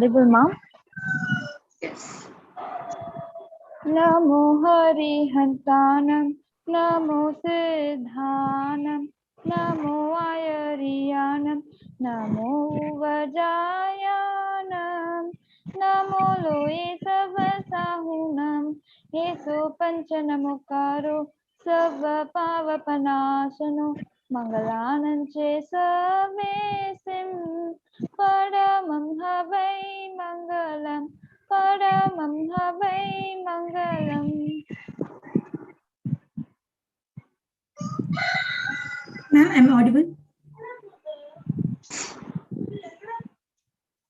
Audible, ma'am? Yes. Namo Harihantanam, Namo Siddhanam, Namo Ayariyanam, Namo Vajayanam, Namo Loe Savasahunam, Yesu Panchanamukaro, Sava Pavapanasano, Mangalananche Savesim, Paramam Havai Mangalam. Paramam Havai Mangalam. Ma'am, I'm audible.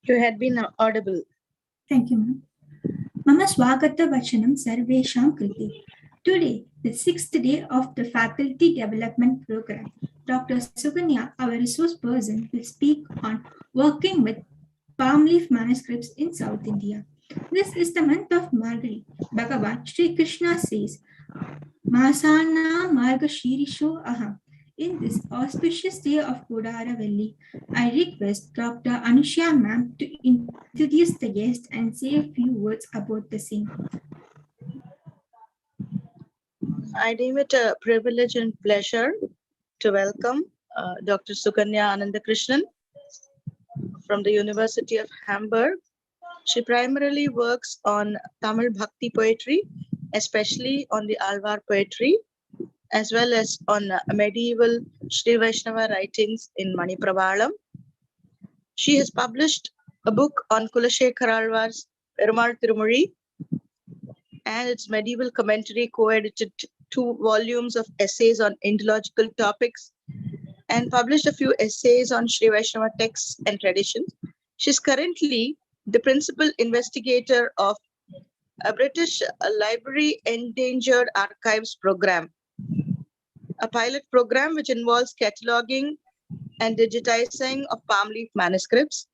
You had been audible. Thank you, ma'am. Mama Swagata Vachanam Sarvesham Kriti. Today, the sixth day of the Faculty Development Program, Dr. Suganya, our resource person, will speak on working with palm leaf manuscripts in South India. This is the month of Margari. Bhagavan Sri Krishna says, Masana Marga Shirisho Aham. In this auspicious day of Kodaravalli, I request Dr. Anusha ma'am to introduce the guest and say a few words about the same. I deem it a privilege and pleasure to welcome Dr. Sukanya Anandakrishnan from the University of Hamburg. She primarily works on Tamil Bhakti poetry, especially on the Alvar poetry, as well as on medieval Sri Vaishnava writings in Manipravalam. She has published a book on Kulashekar Alvar's Perumal Tirumuri and its medieval commentary, co-edited 2 volumes of essays on Indological topics, and published a few essays on Sri Vaishnava texts and traditions. She's currently the principal investigator of a British Library Endangered Archives program, a pilot program which involves cataloging and digitizing of palm leaf manuscripts.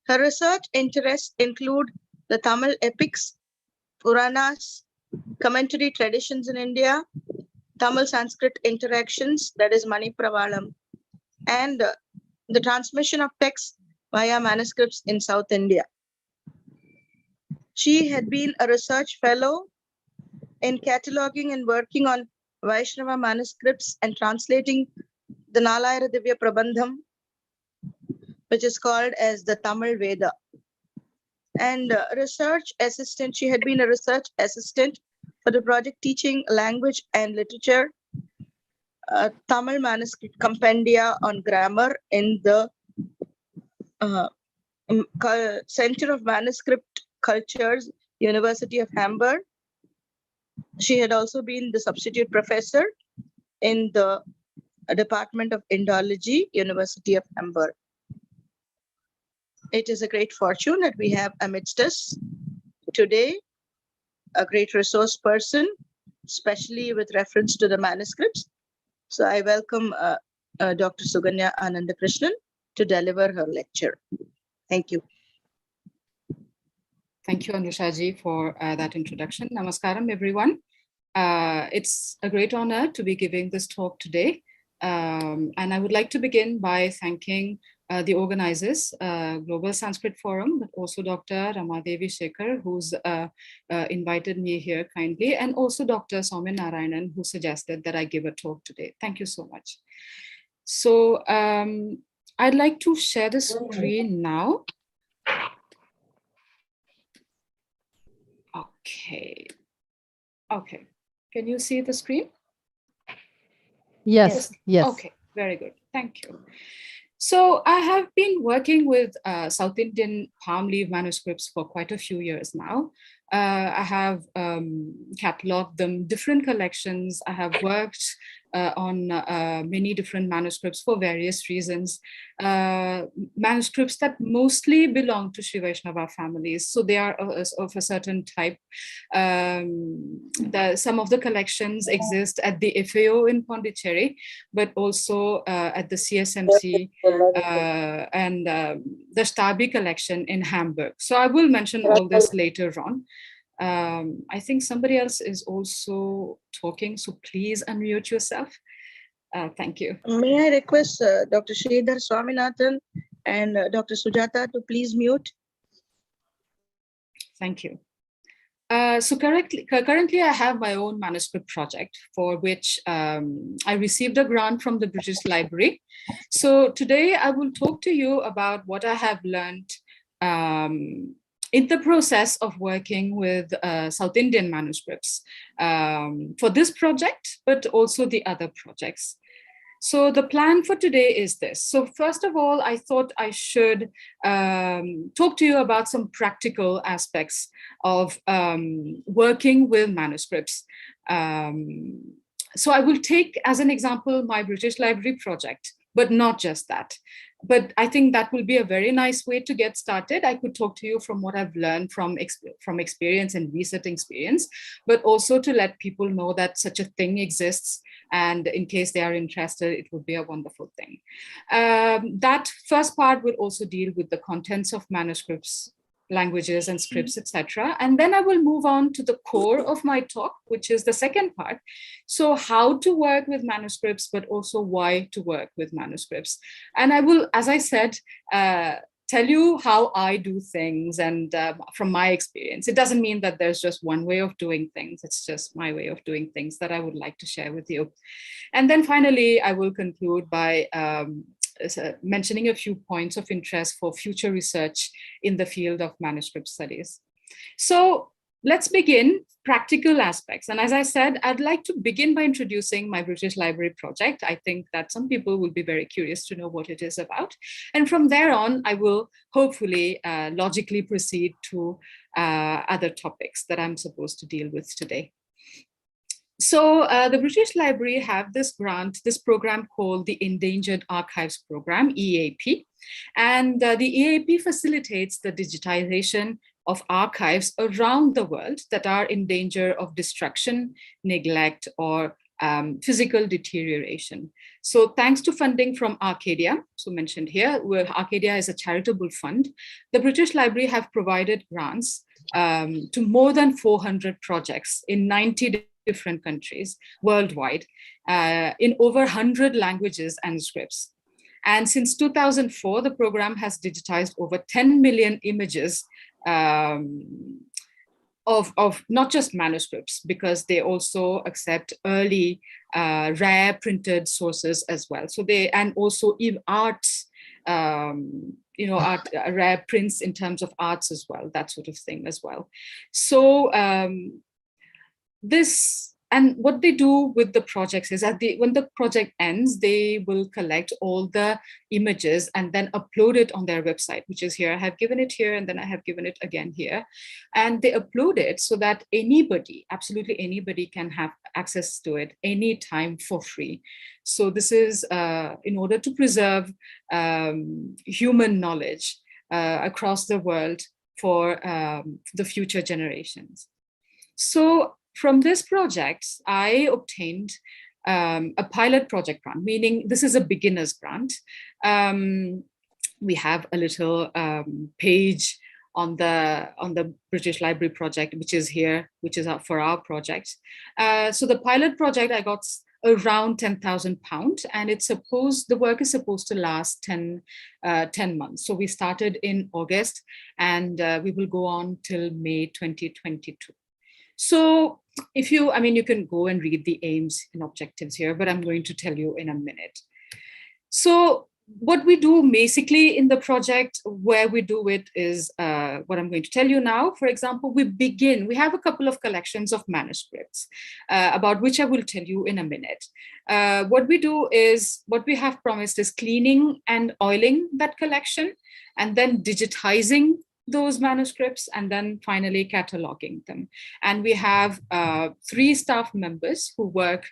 Her research interests include the Tamil epics, Puranas, commentary traditions in India, Tamil Sanskrit interactions, that is Manipravalam, and the transmission of texts via manuscripts in South India. She had been a research fellow in cataloging and working on Vaishnava manuscripts and translating the Nalayara Divya Prabandham, which is called as the Tamil Veda. And research assistant, she had been a research assistant for the project Teaching Language and Literature, Tamil Manuscript Compendia on Grammar in the Center of Manuscript Cultures, University of Hamburg. She had also been the substitute professor in the Department of Indology, University of Hamburg. It is a great fortune that we have amidst us today a great resource person, especially with reference to the manuscripts. So I welcome Dr. Suganya Anandakrishnan to deliver her lecture. Thank you. Thank you, Anushaji, for that introduction. Namaskaram, everyone. It's a great honor to be giving this talk today. And I would like to begin by thanking the organizers, Global Sanskrit Forum, but also Dr. Ramadevi Shekhar, who's invited me here kindly, and also Dr. Soumya Narayanan, who suggested that I give a talk today. Thank you so much. So I'd like to share the screen now. Okay. Okay. Can you see the screen? Yes. Yes. Okay, very good. Thank you. So I have been working with South Indian palm leaf manuscripts for quite a few years now. I have cataloged them, different collections. I have worked on many different manuscripts for various reasons. Manuscripts that mostly belong to Sri Vaishnava families. So they are of a certain type. Some of the collections exist at the FAO in Pondicherry, but also at the CSMC and the Stabi collection in Hamburg. So I will mention all this later on. I think somebody else is also talking, so please unmute yourself. Thank you. May I request Dr. Sridhar Swaminathan and Dr. Sujata to please mute? Thank you. So currently, I have my own manuscript project for which I received a grant from the British Library. So today I will talk to you about what I have learned in the process of working with South Indian manuscripts for this project, but also the other projects. So the plan for today is this. So first of all, I thought I should talk to you about some practical aspects of working with manuscripts. So I will take as an example my British Library project, but not just that. But I think that will be a very nice way to get started. I could talk to you from what I've learned from experience and recent experience, but also to let people know that such a thing exists. And in case they are interested, it would be a wonderful thing. That first part will also deal with the contents of manuscripts, languages and scripts, etc. And then I will move on to the core of my talk, which is the second part. So how to work with manuscripts, but also why to work with manuscripts. And I will, as I said, tell you how I do things and from my experience. It doesn't mean that there's just one way of doing things. It's just my way of doing things that I would like to share with you. And then finally, I will conclude by mentioning a few points of interest for future research in the field of manuscript studies. So let's begin practical aspects. And as I said, I'd like to begin by introducing my British Library project. I think that some people will be very curious to know what it is about. And from there on, I will hopefully logically proceed to other topics that I'm supposed to deal with today. So the British Library have this grant, this program called the Endangered Archives Program, EAP. And the EAP facilitates the digitization of archives around the world that are in danger of destruction, neglect, or physical deterioration. So thanks to funding from Arcadia, so mentioned here, where Arcadia is a charitable fund, the British Library have provided grants to more than 400 projects in 90 different countries worldwide in over 100 languages and scripts. And since 2004, the program has digitized over 10 million images of not just manuscripts, because they also accept early rare printed sources as well. So and also arts, rare prints in terms of arts as well, that sort of thing as well. So and what they do with the projects is that when the project ends, they will collect all the images and then upload it on their website, which is here. I have given it here, and then I have given it again here. And they upload it so that anybody, absolutely anybody, can have access to it anytime for free. So this is in order to preserve human knowledge across the world for the future generations. So from this project, I obtained a pilot project grant, meaning this is a beginner's grant. We have a little page on the British Library project, which is here, which is for our project. So the pilot project, I got around £10,000, and the work is supposed to last 10 months. So we started in August, and we will go on till May 2022. So you can go and read the aims and objectives here, but I'm going to tell you in a minute. So what we do basically in the project, where we do it is what I'm going to tell you now. For example, we have a couple of collections of manuscripts about which I will tell you in a minute. What we do is, what we have promised is cleaning and oiling that collection, and then digitizing those manuscripts, and then finally cataloging them. And we have 3 staff members who work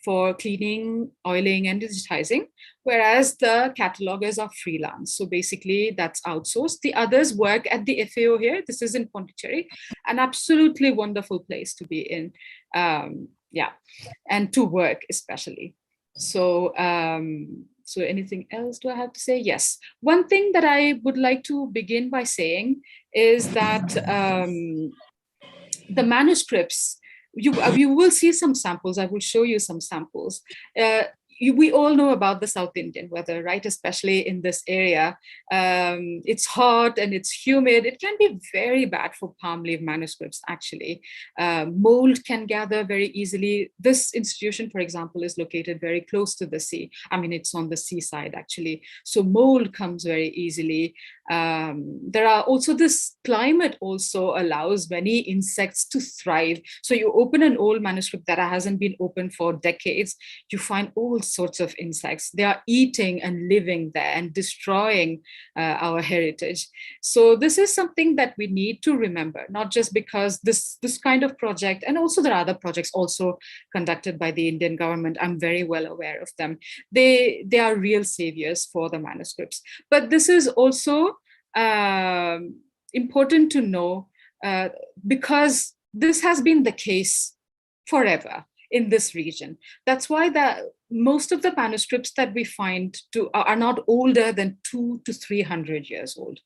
for cleaning, oiling, and digitizing, whereas the catalogers are freelance. So basically that's outsourced. The others work at the FAO here. This is in Pondicherry, an absolutely wonderful place to be in, and to work especially. So so anything else do I have to say? Yes. One thing that I would like to begin by saying is that the manuscripts, you will see some samples. I will show you some samples. we all know about the South Indian weather, right? Especially in this area. It's hot and it's humid. It can be very bad for palm leaf manuscripts, actually. Mold can gather very easily. This institution, for example, is located very close to the sea. I mean, it's on the seaside, actually. So mold comes very easily. There are also, this climate also allows many insects to thrive. So you open an old manuscript that hasn't been opened for decades, you find all sorts of insects. They are eating and living there and destroying our heritage. So this is something that we need to remember, not just because this kind of project, and also there are other projects also conducted by the Indian government. I'm very well aware of them. They are real saviors for the manuscripts. But this is also important to know because this has been the case forever in this region. That's why most of the manuscripts that we find are not older than 200 to 300 years old.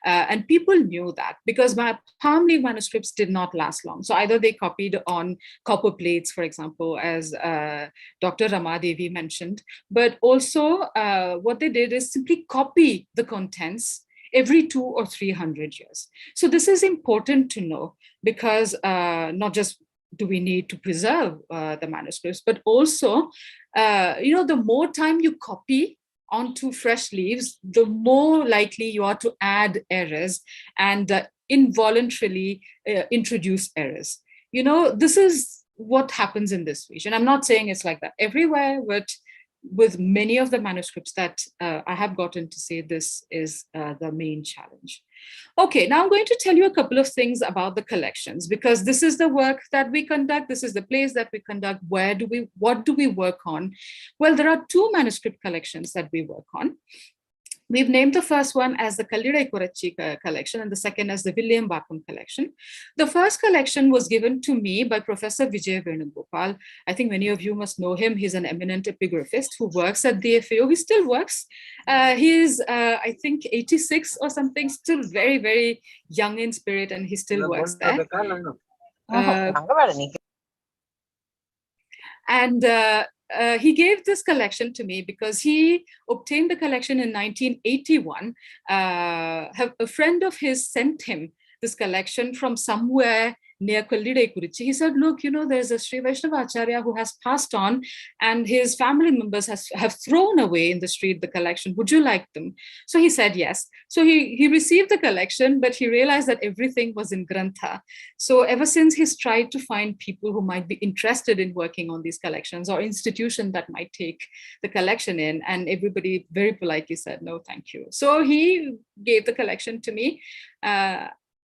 And people knew that because my palm leaf manuscripts did not last long. So either they copied on copper plates, for example, as Dr. Ramadevi mentioned, but also what they did is simply copy the contents every 200 or 300 years. So this is important to know because not just do we need to preserve the manuscripts, but also, the more time you copy onto fresh leaves, the more likely you are to add errors and involuntarily introduce errors. This is what happens in this region. I'm not saying it's like that everywhere, but with many of the manuscripts that I have gotten to say, this is the main challenge. Okay, now I'm going to tell you a couple of things about the collections, because this is the work that we conduct. This is the place that we conduct. What do we work on? Well, there are two manuscript collections that we work on. We've named the first one as the Kallidai Kurachi collection and the second as the William Buckham collection. The first collection was given to me by Professor Vijay Venugopal. I think many of you must know him. He's an eminent epigraphist who works at the FAO. He still works. He is, I think, 86 or something, still very, very young in spirit, and he still works there. He gave this collection to me because he obtained the collection in 1981. A friend of his sent him this collection from somewhere near Kallidai Kurichi. He said, look, there's a Sri Vaishnava Acharya who has passed on and his family members have thrown away in the street the collection. Would you like them? So he said yes. So he received the collection, but he realized that everything was in Grantha. So ever since, he's tried to find people who might be interested in working on these collections or institution that might take the collection in. And everybody very politely said, no, thank you. So he gave the collection to me.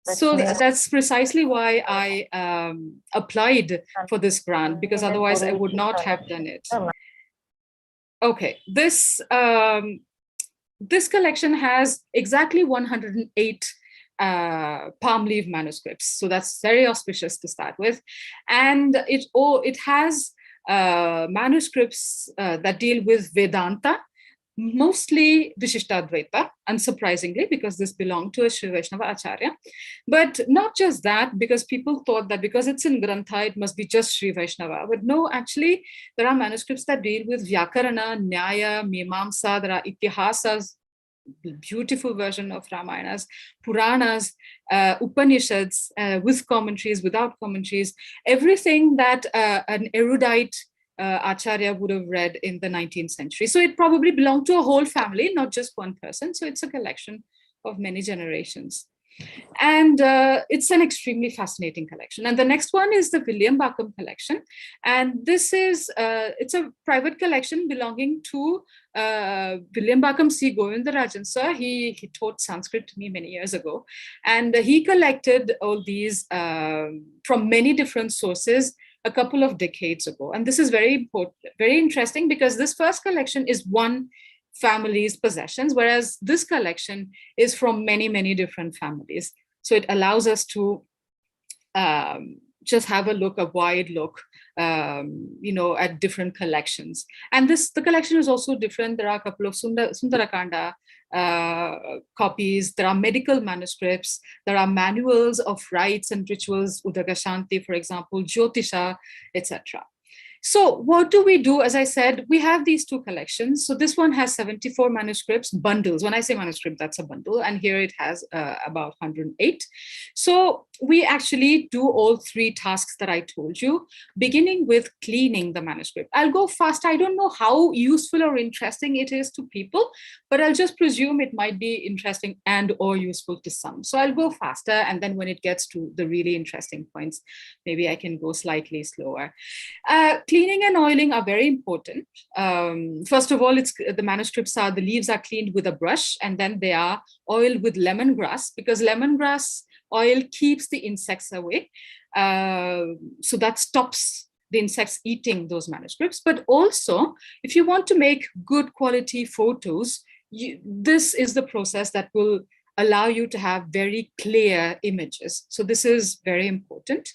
So that's precisely why I applied for this grant, because otherwise I would not have done it. Okay, this collection has exactly 108 palm leaf manuscripts. So that's very auspicious to start with. And it has manuscripts that deal with Vedanta, mostly Vishishtadvaita, unsurprisingly, because this belonged to a Sri Vaishnava Acharya. But not just that, because people thought that because it's in Grantha, it must be just Sri Vaishnava. But no, actually, there are manuscripts that deal with Vyakarana, Nyaya, Mimamsa, there are Itihasas, beautiful version of Ramayanas, Puranas, Upanishads, with commentaries, without commentaries, everything that an erudite Acharya would have read in the 19th century. So it probably belonged to a whole family, not just one person. So it's a collection of many generations. And it's an extremely fascinating collection. And the next one is the William Buckham collection. And this is, it's a private collection belonging to William Buckham C. Govindarajan, sir. He taught Sanskrit to me many years ago. And he collected all these from many different sources a couple of decades ago. And this is very important, very interesting, because this first collection is one family's possessions, whereas this collection is from many, many different families. So it allows us to just have a wide look, at different collections. And the collection is also different. There are a couple of Sundarakanda copies. There are medical manuscripts. There are manuals of rites and rituals, Udagashanti, for example, Jyotisha, etc. So what do we do? As I said, we have these two collections. So this one has 74 manuscripts, bundles. When I say manuscript, that's a bundle. And here it has about 108. So we actually do all three tasks that I told you, beginning with cleaning the manuscript. I'll go fast. I don't know how useful or interesting it is to people, but I'll just presume it might be interesting and or useful to some. So I'll go faster. And then when it gets to the really interesting points, maybe I can go slightly slower. Cleaning and oiling are very important. First of all, the leaves are cleaned with a brush, and then they are oiled with lemongrass, because lemongrass oil keeps the insects away. So that stops the insects eating those manuscripts. But also, if you want to make good quality photos, this is the process that will allow you to have very clear images. So this is very important.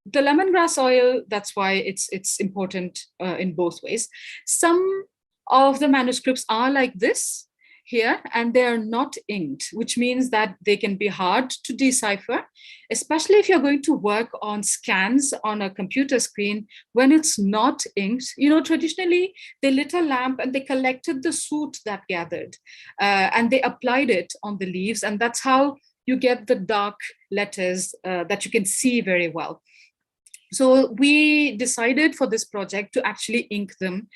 The lemongrass oil, that's why it's important in both ways. Some of the manuscripts are like this here, and they are not inked, which means that they can be hard to decipher, especially if you're going to work on scans on a computer screen when it's not inked. You know, traditionally they lit a lamp and they collected the soot that gathered and they applied it on the leaves, and that's how you get the dark letters that you can see very well. So we decided for this project to actually ink them.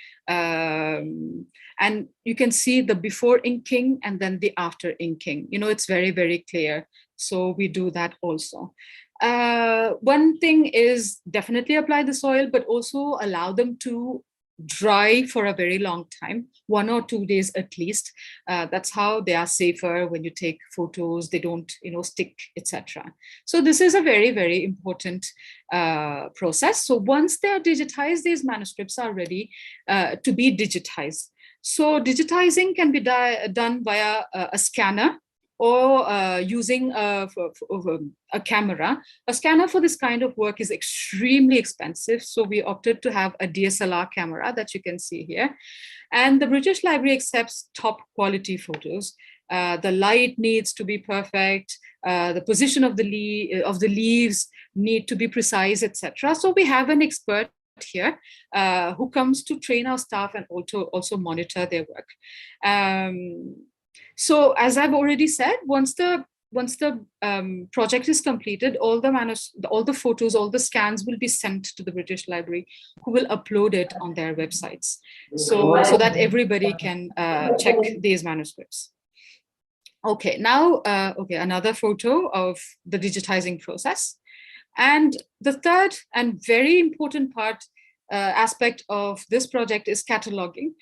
And you can see the before inking and then the after inking. You know, it's very, very clear. So we do that also. One thing is definitely apply the soil, but also allow them to dry for a very long time, 1 or 2 days at least. That's how they are safer when you take photos, they don't, you know, stick, etc. So this is a very, very important process. So once they're digitized, these manuscripts are ready to be digitized. So digitizing can be done via a scanner or using a camera. A scanner for this kind of work is extremely expensive. So we opted to have a DSLR camera that you can see here. And the British Library accepts top quality photos. The light needs to be perfect. The position of the leaves need to be precise, etc. So we have an expert here who comes to train our staff and also monitor their work. So as I've already said, once the project is completed, all the photos, all the scans will be sent to the British Library, who will upload it on their websites, so that everybody can check these manuscripts. Okay, now another photo of the digitizing process. And the third and very important aspect of this project is cataloging,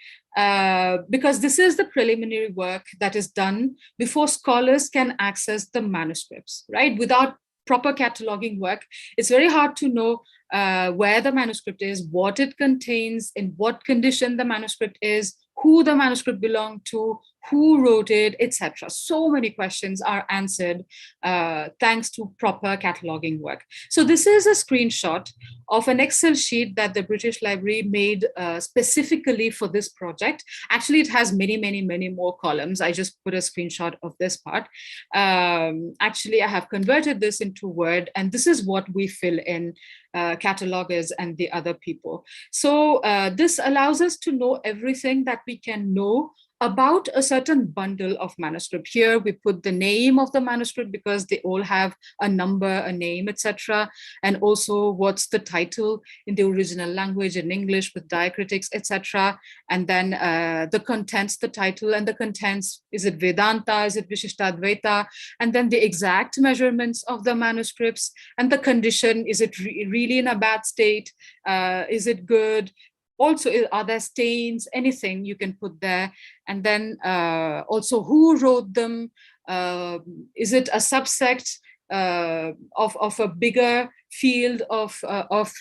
because this is the preliminary work that is done before scholars can access the manuscripts, right? Without proper cataloging work, it's very hard to know where the manuscript is, what it contains, in what condition the manuscript is, who the manuscript belonged to, who wrote it, etc. So many questions are answered thanks to proper cataloging work. So this is a screenshot of an Excel sheet that the British Library made specifically for this project. Actually, it has many, many, many more columns. I just put a screenshot of this part. Actually, I have converted this into Word, and this is what we fill in, catalogers and the other people. So this allows us to know everything that we can know about a certain bundle of manuscript. Here we put the name of the manuscript because they all have a number, a name, etc. And also what's the title in the original language in English with diacritics, etc. And then the contents, the title and the contents. Is it Vedanta? Is it Vishishtadvaita? And then the exact measurements of the manuscripts and the condition. Is it really in a bad state? Is it good? Also, are there stains, anything you can put there. And then also who wrote them? Is it a subsect of a bigger field of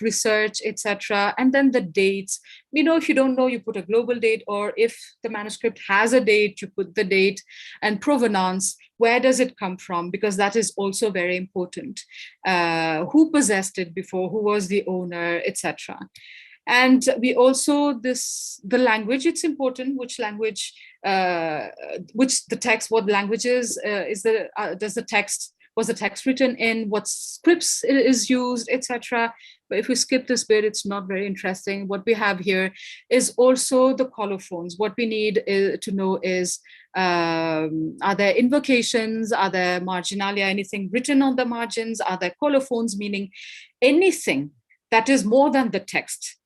research, etc. And then the dates. You know, if you don't know, you put a global date, or if the manuscript has a date, you put the date. And provenance, where does it come from? Because that is also very important. Who possessed it before, who was the owner, etc. And we also, the language, it's important, which language, which the text, what languages does the text was the text written in, what scripts is used, etc. But if we skip this bit, it's not very interesting. What we have here is also the colophons. What we need to know is, are there invocations? Are there marginalia, anything written on the margins? Are there colophons, meaning anything that is more than the text?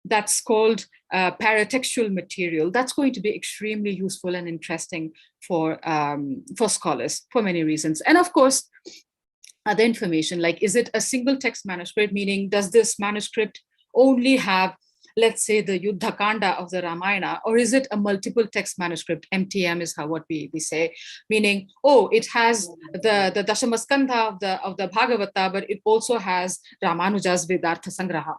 That's called paratextual material. That's going to be extremely useful and interesting for scholars for many reasons. And of course, other information, like, is it a single text manuscript, meaning does this manuscript only have, let's say, the Yuddha Kanda of the Ramayana, or is it a multiple text manuscript? MTM is what we say, meaning, oh, it has the Dashamaskandha of the Bhagavata, but it also has Ramanuja's Vedartha Sangraha.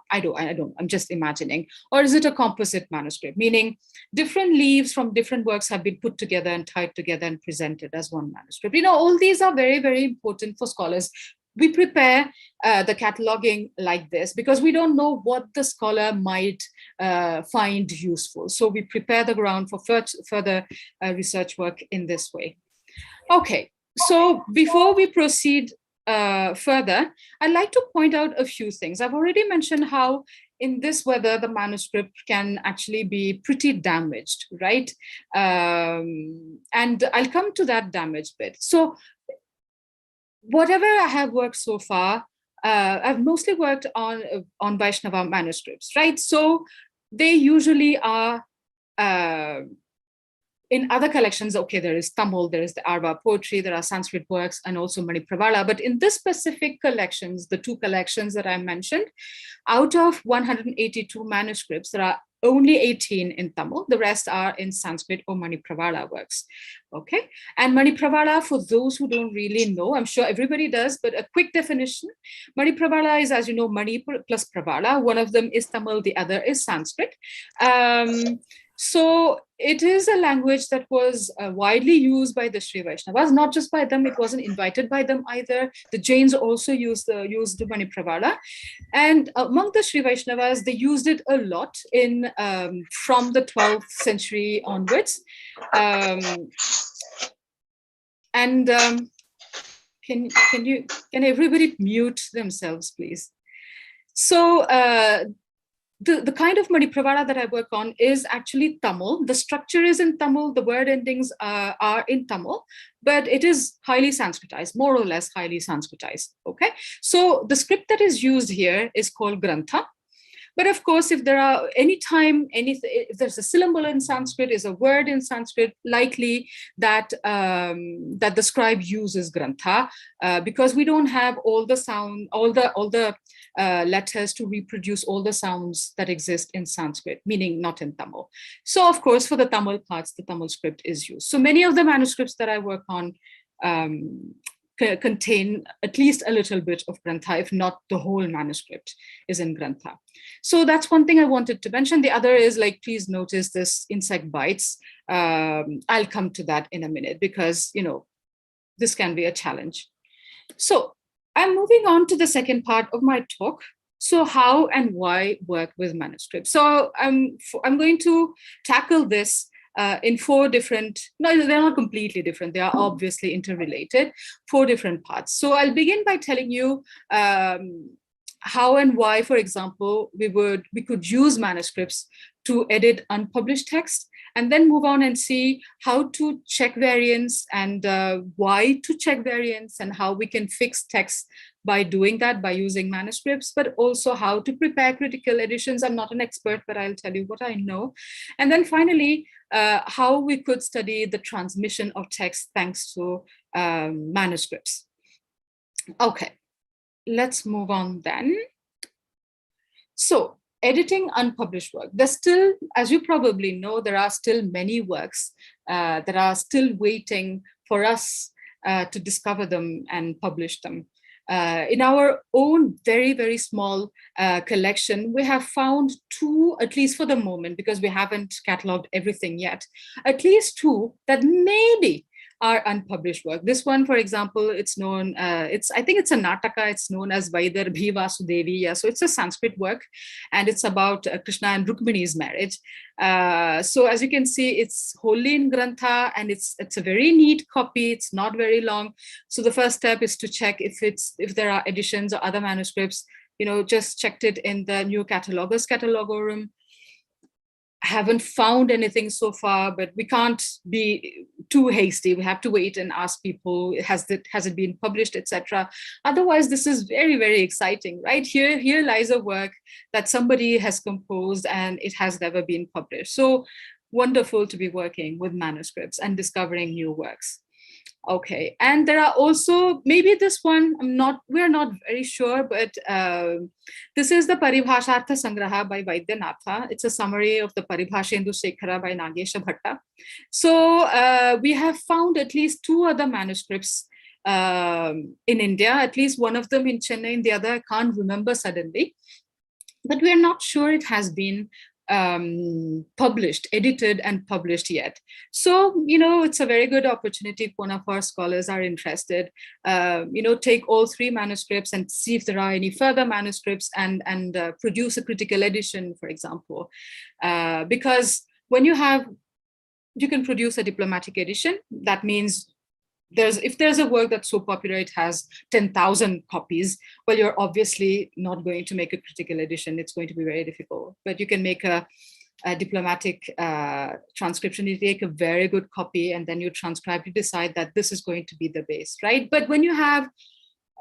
I'm just imagining. Or is it a composite manuscript, meaning different leaves from different works have been put together and tied together and presented as one manuscript? All these are very, very important for scholars. We prepare the cataloging like this because we don't know what the scholar might find useful. So we prepare the ground for further research work in this way. Okay, so before we proceed further, I'd like to point out a few things. I've already mentioned how in this weather, the manuscript can actually be pretty damaged, right? And I'll come to that damage bit. So whatever I have worked so far, I've mostly worked on Vaishnava manuscripts, right? So they usually are in other collections. Okay, there is Tamil, there is the Arva poetry, there are Sanskrit works, and also Manipravala. But in this specific collections, the two collections that I mentioned, out of 182 manuscripts, there are only 18 in Tamil. The rest are in Sanskrit or Manipravala works. Okay, and Manipravala, for those who don't really know, I'm sure everybody does, but a quick definition: Manipravala is, as you know, Mani plus Pravala. One of them is Tamil, the other is Sanskrit. So it is a language that was widely used by the Sri Vaishnavas, not just by them, it wasn't invited by them either. The Jains also used the Manipravala. And among the Sri Vaishnavas, they used it a lot in from the 12th century onwards. Can everybody mute themselves, please? So the kind of Manipravala that I work on is actually Tamil. The structure is in Tamil, the word endings are in Tamil, but it is highly Sanskritized, more or less highly Sanskritized, okay? So the script that is used here is called Grantha. But of course, if there are if there's a syllable in Sanskrit, is a word in Sanskrit, likely that that the scribe uses Grantha because we don't have all the letters to reproduce all the sounds that exist in Sanskrit, meaning not in Tamil. So of course, for the Tamil parts, the Tamil script is used. So many of the manuscripts that I work on contain at least a little bit of Grantha, if not the whole manuscript is in Grantha. So that's one thing I wanted to mention. The other is, like, please notice this insect bites. I'll come to that in a minute because, this can be a challenge. So I'm moving on to the second part of my talk. So how and why work with manuscripts? So I'm going to tackle this in four different, no, they're not completely different. They are obviously interrelated, four different parts. So I'll begin by telling you how and why, for example, we could use manuscripts to edit unpublished text, and then move on and see how to check variants and why to check variants and how we can fix text by doing that, by using manuscripts, but also how to prepare critical editions. I'm not an expert, but I'll tell you what I know. And then finally, how we could study the transmission of text thanks to manuscripts. Okay, let's move on then. So editing unpublished work. There's still, as you probably know, there are still many works that are still waiting for us to discover them and publish them. In our own very, very small collection, we have found two, at least for the moment, because we haven't cataloged everything yet, at least two that maybe are unpublished work. This one, for example, it's known, I think it's a Nataka, it's known as Vaidarbhi Vasudevi. Yeah, so it's a Sanskrit work, and it's about Krishna and Rukmini's marriage. So as you can see, it's wholly in Grantha, and it's a very neat copy. It's not very long. So the first step is to check if there are editions or other manuscripts. Just checked it in the new catalogus catalogorum. Haven't found anything so far, but we can't be too hasty. We have to wait and ask people, has it been published, etc. Otherwise, this is very, very exciting, right? Here lies a work that somebody has composed and it has never been published. So wonderful to be working with manuscripts and discovering new works. Okay, and there are also, maybe this one, we're not very sure, but this is the Paribhashartha Sangraha by Vaidyanatha. It's a summary of the Paribhashendu Shekhara by Nagesha Bhatta. So we have found at least 2 other manuscripts in India, at least one of them in Chennai, and the other I can't remember suddenly. But we're not sure it has been published, edited and published yet. So, it's a very good opportunity if one of our scholars are interested, take all 3 manuscripts and see if there are any further manuscripts and produce a critical edition, for example. Because when you can produce a diplomatic edition, that means if there's a work that's so popular, it has 10,000 copies, well, you're obviously not going to make a critical edition. It's going to be very difficult, but you can make a diplomatic transcription. You take a very good copy and then you transcribe, you decide that this is going to be the base, right? But when you have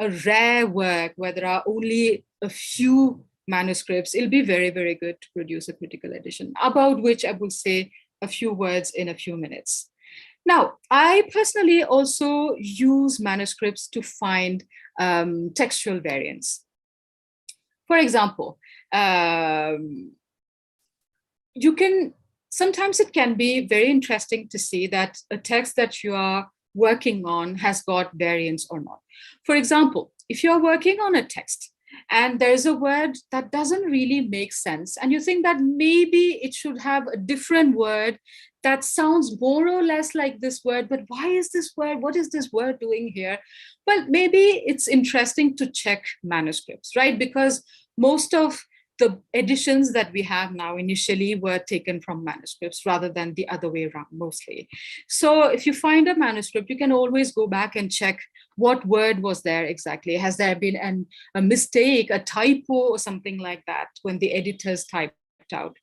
a rare work where there are only a few manuscripts, it'll be very, very good to produce a critical edition, about which I will say a few words in a few minutes. Now, I personally also use manuscripts to find textual variants. For example, sometimes it can be very interesting to see that a text that you are working on has got variants or not. For example, if you're working on a text and there's a word that doesn't really make sense, and you think that maybe it should have a different word that sounds more or less like this word, but why is this word? What is this word doing here? Well, maybe it's interesting to check manuscripts, right? Because most of the editions that we have now initially were taken from manuscripts rather than the other way around mostly. So if you find a manuscript, you can always go back and check what word was there exactly. Has there been a mistake, a typo or something like that when the editors typed out?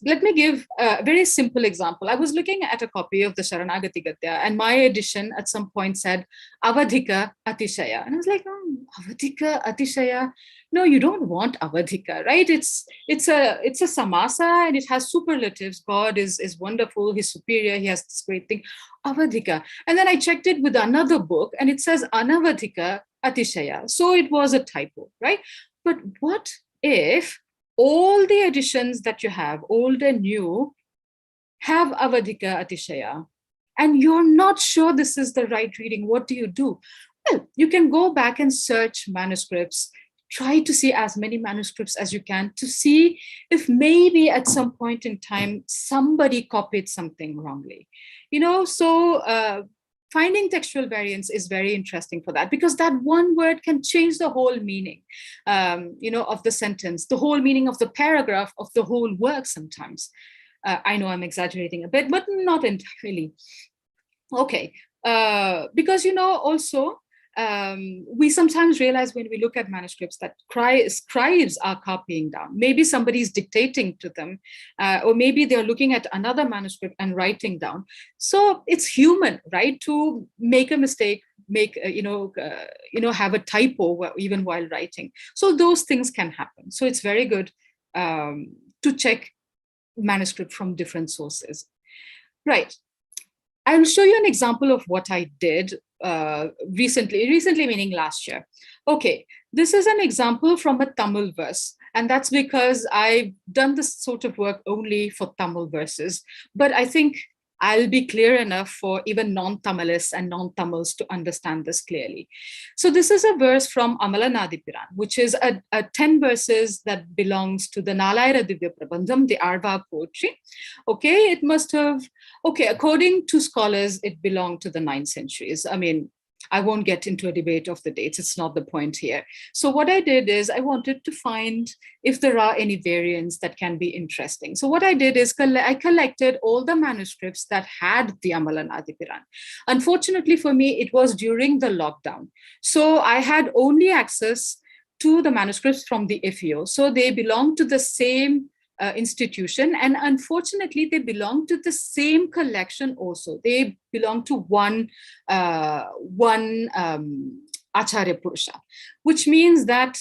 Let me give a very simple example. I was looking at a copy of the Sharanagati Gadya, and my edition at some point said Avadhika Atishaya. And I was like, oh, Avadhika Atishaya? No, you don't want Avadhika, right? It's a samasa and it has superlatives. God is wonderful, he's superior, he has this great thing. Avadhika. And then I checked it with another book and it says Anavadhika Atishaya. So it was a typo, right? But what if all the editions that you have, old and new, have Avadhika Atishaya, and you're not sure this is the right reading? What do? Well, you can go back and search manuscripts, try to see as many manuscripts as you can to see if maybe at some point in time, somebody copied something wrongly. So finding textual variants is very interesting for that, because that one word can change the whole meaning, of the sentence, the whole meaning of the paragraph, of the whole work sometimes. I know I'm exaggerating a bit, but not entirely. Okay, because, also, we sometimes realize when we look at manuscripts that scribes are copying down. Maybe somebody's dictating to them, or maybe they're looking at another manuscript and writing down. So it's human, right, to make a mistake, have a typo even while writing. So those things can happen. So it's very good to check manuscript from different sources. Right. I will show you an example of what I did recently meaning last year. Okay, this is an example from a Tamil verse, and that's because I've done this sort of work only for Tamil verses. But I think I'll be clear enough for even non-Tamilists and non-Tamils to understand this clearly. So this is a verse from Amalanadipiran, which is a 10 verses that belongs to the Nalayara Divya Prabandham, the Arva poetry. Okay, it must have, okay, according to scholars, it belonged to the 9th centuries. I mean, I won't get into a debate of the dates. It's not the point here. So what I did is I wanted to find if there are any variants that can be interesting. So what I did is I collected all the manuscripts that had the Amalanadipiran. Unfortunately for me, it was during the lockdown. So I had only access to the manuscripts from the FEO. So they belong to the same institution, and unfortunately they belong to the same collection also. They belong to one Acharya Purusha, which means that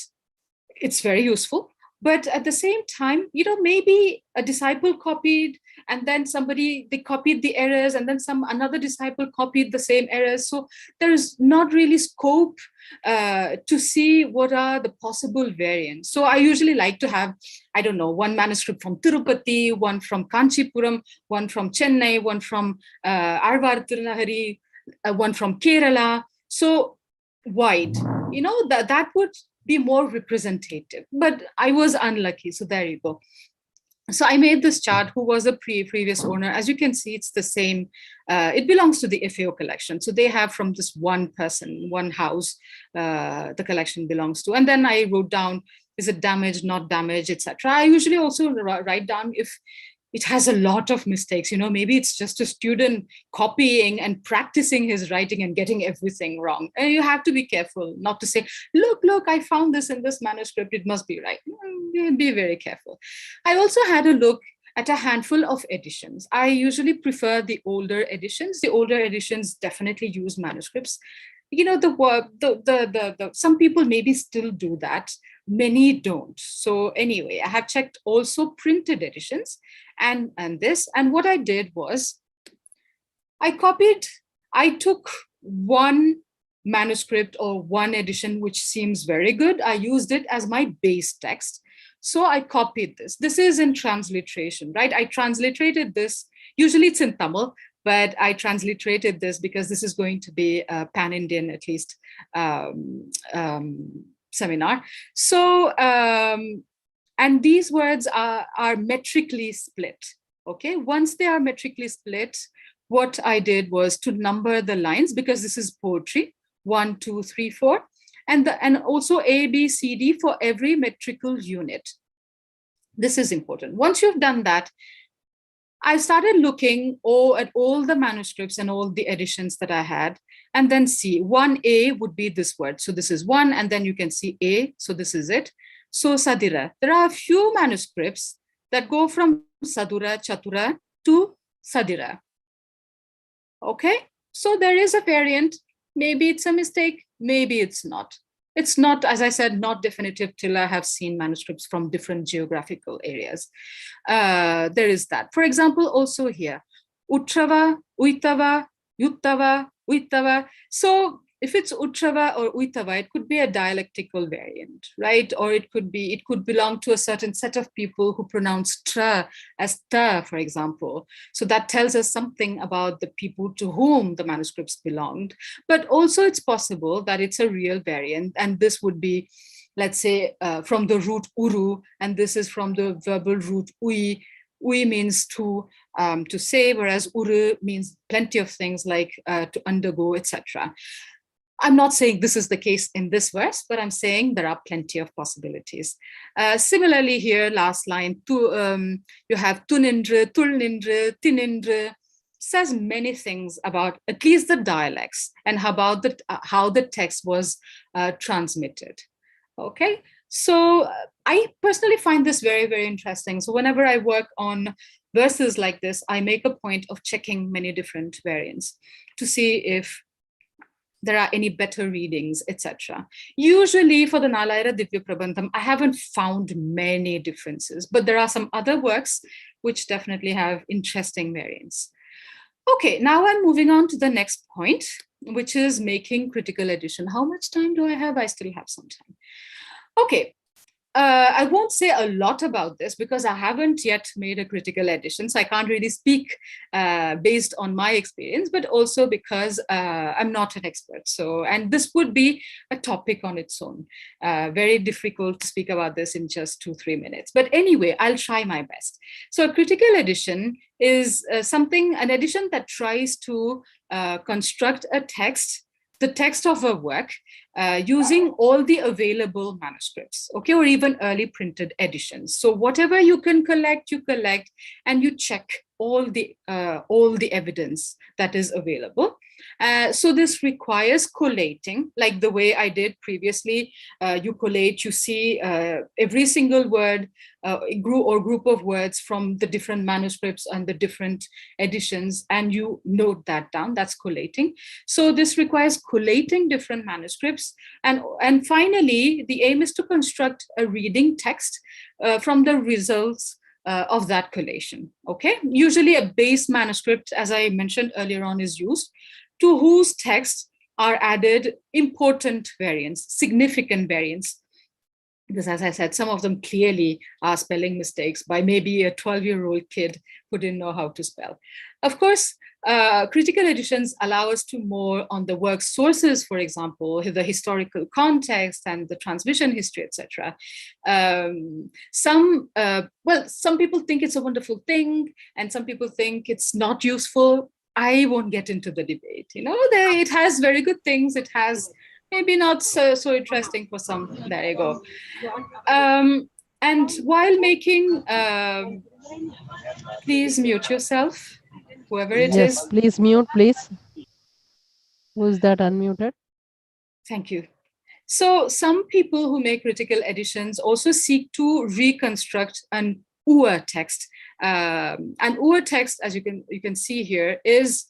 it's very useful. But at the same time, maybe a disciple copied, and then they copied the errors, and then another disciple copied the same errors. So there's not really scope to see what are the possible variants. So I usually like to have, I don't know, one manuscript from Tirupati, one from Kanchipuram, one from Chennai, one from Arvar Tirunahari, one from Kerala. So wide, that would be more representative, but I was unlucky. So there you go. So I made this chart. Who was the previous owner? As you can see, it's the same. It belongs to the FAO collection. So they have from this one person, one house, the collection belongs to. And then I wrote down, is it damaged, not damaged, etc. I usually also write down if it has a lot of mistakes. Maybe it's just a student copying and practicing his writing and getting everything wrong. And you have to be careful not to say, look, I found this in this manuscript, it must be right. Be very careful. I also had a look at a handful of editions. I usually prefer the older editions. The older editions definitely use manuscripts. Some people maybe still do that. Many don't. So anyway, I have checked also printed editions and what I did was I took one manuscript or one edition which seems very good. I used it as my base text. So I copied this. This is in transliteration, right? I transliterated this. Usually it's in Tamil, but I transliterated this because this is going to be a pan-Indian, at least, seminar. So, and these words are metrically split, okay? Once they are metrically split, what I did was to number the lines, because this is poetry, 1, 2, 3, 4, and also A, B, C, D for every metrical unit. This is important. Once you've done that, I started looking at all the manuscripts and all the editions that I had, and then see 1A would be this word. So this is 1, and then you can see A, so this is it. So Sadira, there are a few manuscripts that go from Sadura, Chatura to Sadira. Okay, so there is a variant. Maybe it's a mistake, maybe it's not. It's not, as I said, not definitive till I have seen manuscripts from different geographical areas. There is that. For example, also here, Utrava, Uitava, Yuttava, Uitava. So if it's Utrava or Uitava, it could be a dialectical variant, right? Or it could belong to a certain set of people who pronounce tra as ta, for example. So that tells us something about the people to whom the manuscripts belonged. But also it's possible that it's a real variant, and this would be, let's say, from the root uru, and this is from the verbal root ui. Ui means to say, whereas uru means plenty of things like to undergo, etc. I'm not saying this is the case in this verse, but I'm saying there are plenty of possibilities. Similarly here, last line, you have tunindra, tulnindra, tinindra, says many things about at least the dialects and about how the text was transmitted. Okay, so I personally find this very, very interesting. So whenever I work on verses like this, I make a point of checking many different variants to see if there are any better readings, etc. Usually for the Nalayara Divya Prabandham, I haven't found many differences, but there are some other works which definitely have interesting variants. Okay, now I'm moving on to the next point, which is making critical edition. How much time do I have? I still have some time. Okay, I won't say a lot about this because I haven't yet made a critical edition, so I can't really speak based on my experience, but also because I'm not an expert. So, and this would be a topic on its own. Very difficult to speak about this in just 2-3 minutes. But anyway, I'll try my best. So a critical edition is an edition that tries to construct a text, the text of a work, using all the available manuscripts, okay, or even early printed editions. So whatever you can collect, you collect, and you check all the evidence that is available. So this requires collating, like the way I did previously. You collate, you see every single word group of words from the different manuscripts and the different editions, and you note that down. That's collating. So this requires collating different manuscripts. And finally, the aim is to construct a reading text from the results of that collation, okay? Usually a base manuscript, as I mentioned earlier on, is used, to whose text are added important variants, significant variants. Because as I said, some of them clearly are spelling mistakes by maybe a 12-year-old kid who didn't know how to spell. Of course, critical editions allow us to more on the work sources, for example, the historical context and the transmission history, etc. Some people think it's a wonderful thing, and some people think it's not useful. I won't get into the debate. It has very good things. It has maybe not so interesting for some. There you go. And while making, please mute yourself, whoever it is. Yes, please mute, please. Who's that unmuted? Thank you. So some people who make critical editions also seek to reconstruct an Ur text. An Ur text, as you can see here, is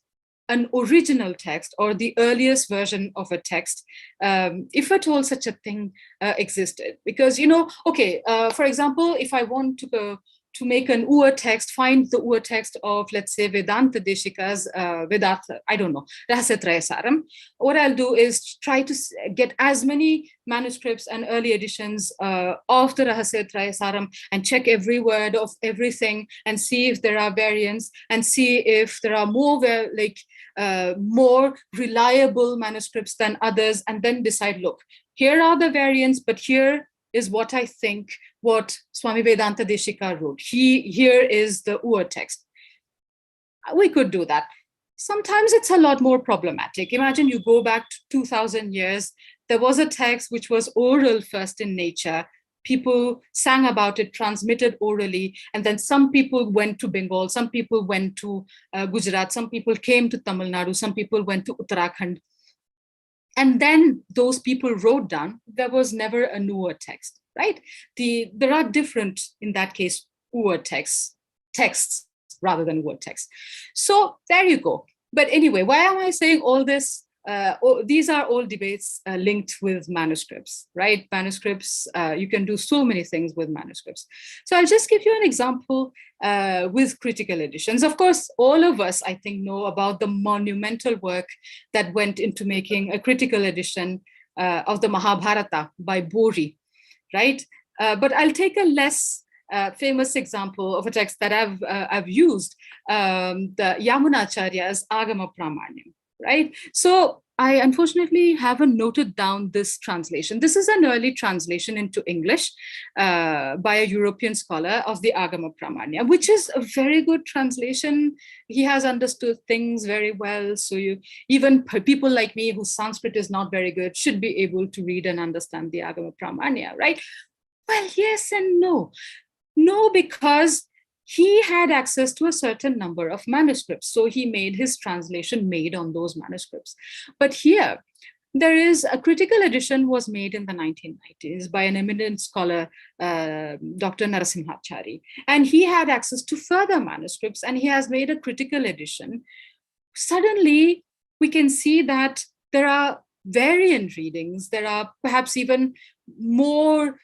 an original text or the earliest version of a text, if at all such a thing existed. Because, for example, if I want to make an Ur text, find the Ur text of, let's say, Vedanta Deshika's Vedanta, I don't know, Rahasya Saram. What I'll do is try to get as many manuscripts and early editions of the Rahasya Saram and check every word of everything and see if there are variants and see if there are more reliable manuscripts than others, and then decide, look, here are the variants, but here is what I think what Swami Vedanta Deshika wrote. Here is the Ur text. We could do that. Sometimes it's a lot more problematic. Imagine you go back to 2,000 years. There was a text which was oral first in nature. People sang about it, transmitted orally, and then some people went to Bengal, some people went to Gujarat, some people came to Tamil Nadu, some people went to Uttarakhand. And then those people wrote down, there was never a newer text, right? There are different, in that case, Ur texts rather than word text. So there you go. But anyway, why am I saying all this? These are all debates linked with manuscripts, right? Manuscripts, you can do so many things with manuscripts. So I'll just give you an example with critical editions. Of course, all of us, I think, know about the monumental work that went into making a critical edition of the Mahabharata by Bori, right? But I'll take a less famous example of a text that I've used, the Yamunacharya's Agama Pramanyam. Right. So I unfortunately haven't noted down this translation. This is an early translation into English by a European scholar of the Agama Pramanya, which is a very good translation. He has understood things very well. So even people like me whose Sanskrit is not very good should be able to read and understand the Agama Pramanya, right? Well, yes and no. No, because he had access to a certain number of manuscripts. So he made his translation made on those manuscripts. But here, there is a critical edition was made in the 1990s by an eminent scholar, Dr. Narasimhachari. And he had access to further manuscripts, and he has made a critical edition. Suddenly, we can see that there are variant readings. There are perhaps even more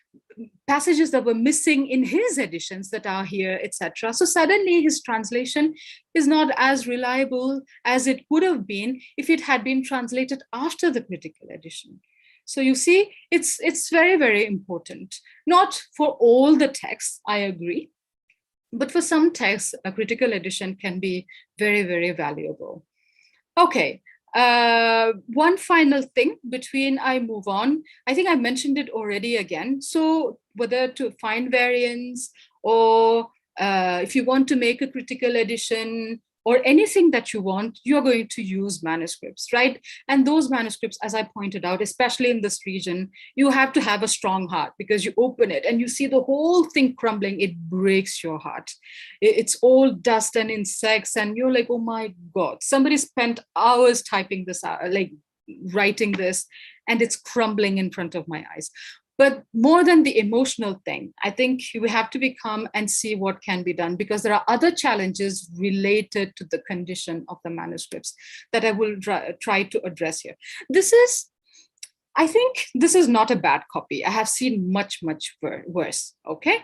passages that were missing in his editions that are here, etc. So suddenly his translation is not as reliable as it would have been if it had been translated after the critical edition. So you see, it's very, very important. Not for all the texts, I agree, but for some texts, a critical edition can be very, very valuable. Okay, one final thing between I move on, I think I mentioned it already again. So whether to find variants or if you want to make a critical edition or anything that you want, you're going to use manuscripts, right? And those manuscripts, as I pointed out, especially in this region, you have to have a strong heart because you open it and you see the whole thing crumbling, it breaks your heart. It's all dust and insects and you're like, oh my God, somebody spent hours typing this out, like writing this, and it's crumbling in front of my eyes. But more than the emotional thing, I think we have to become and see what can be done, because there are other challenges related to the condition of the manuscripts that I will try to address here. I think this is not a bad copy. I have seen much, much worse, okay?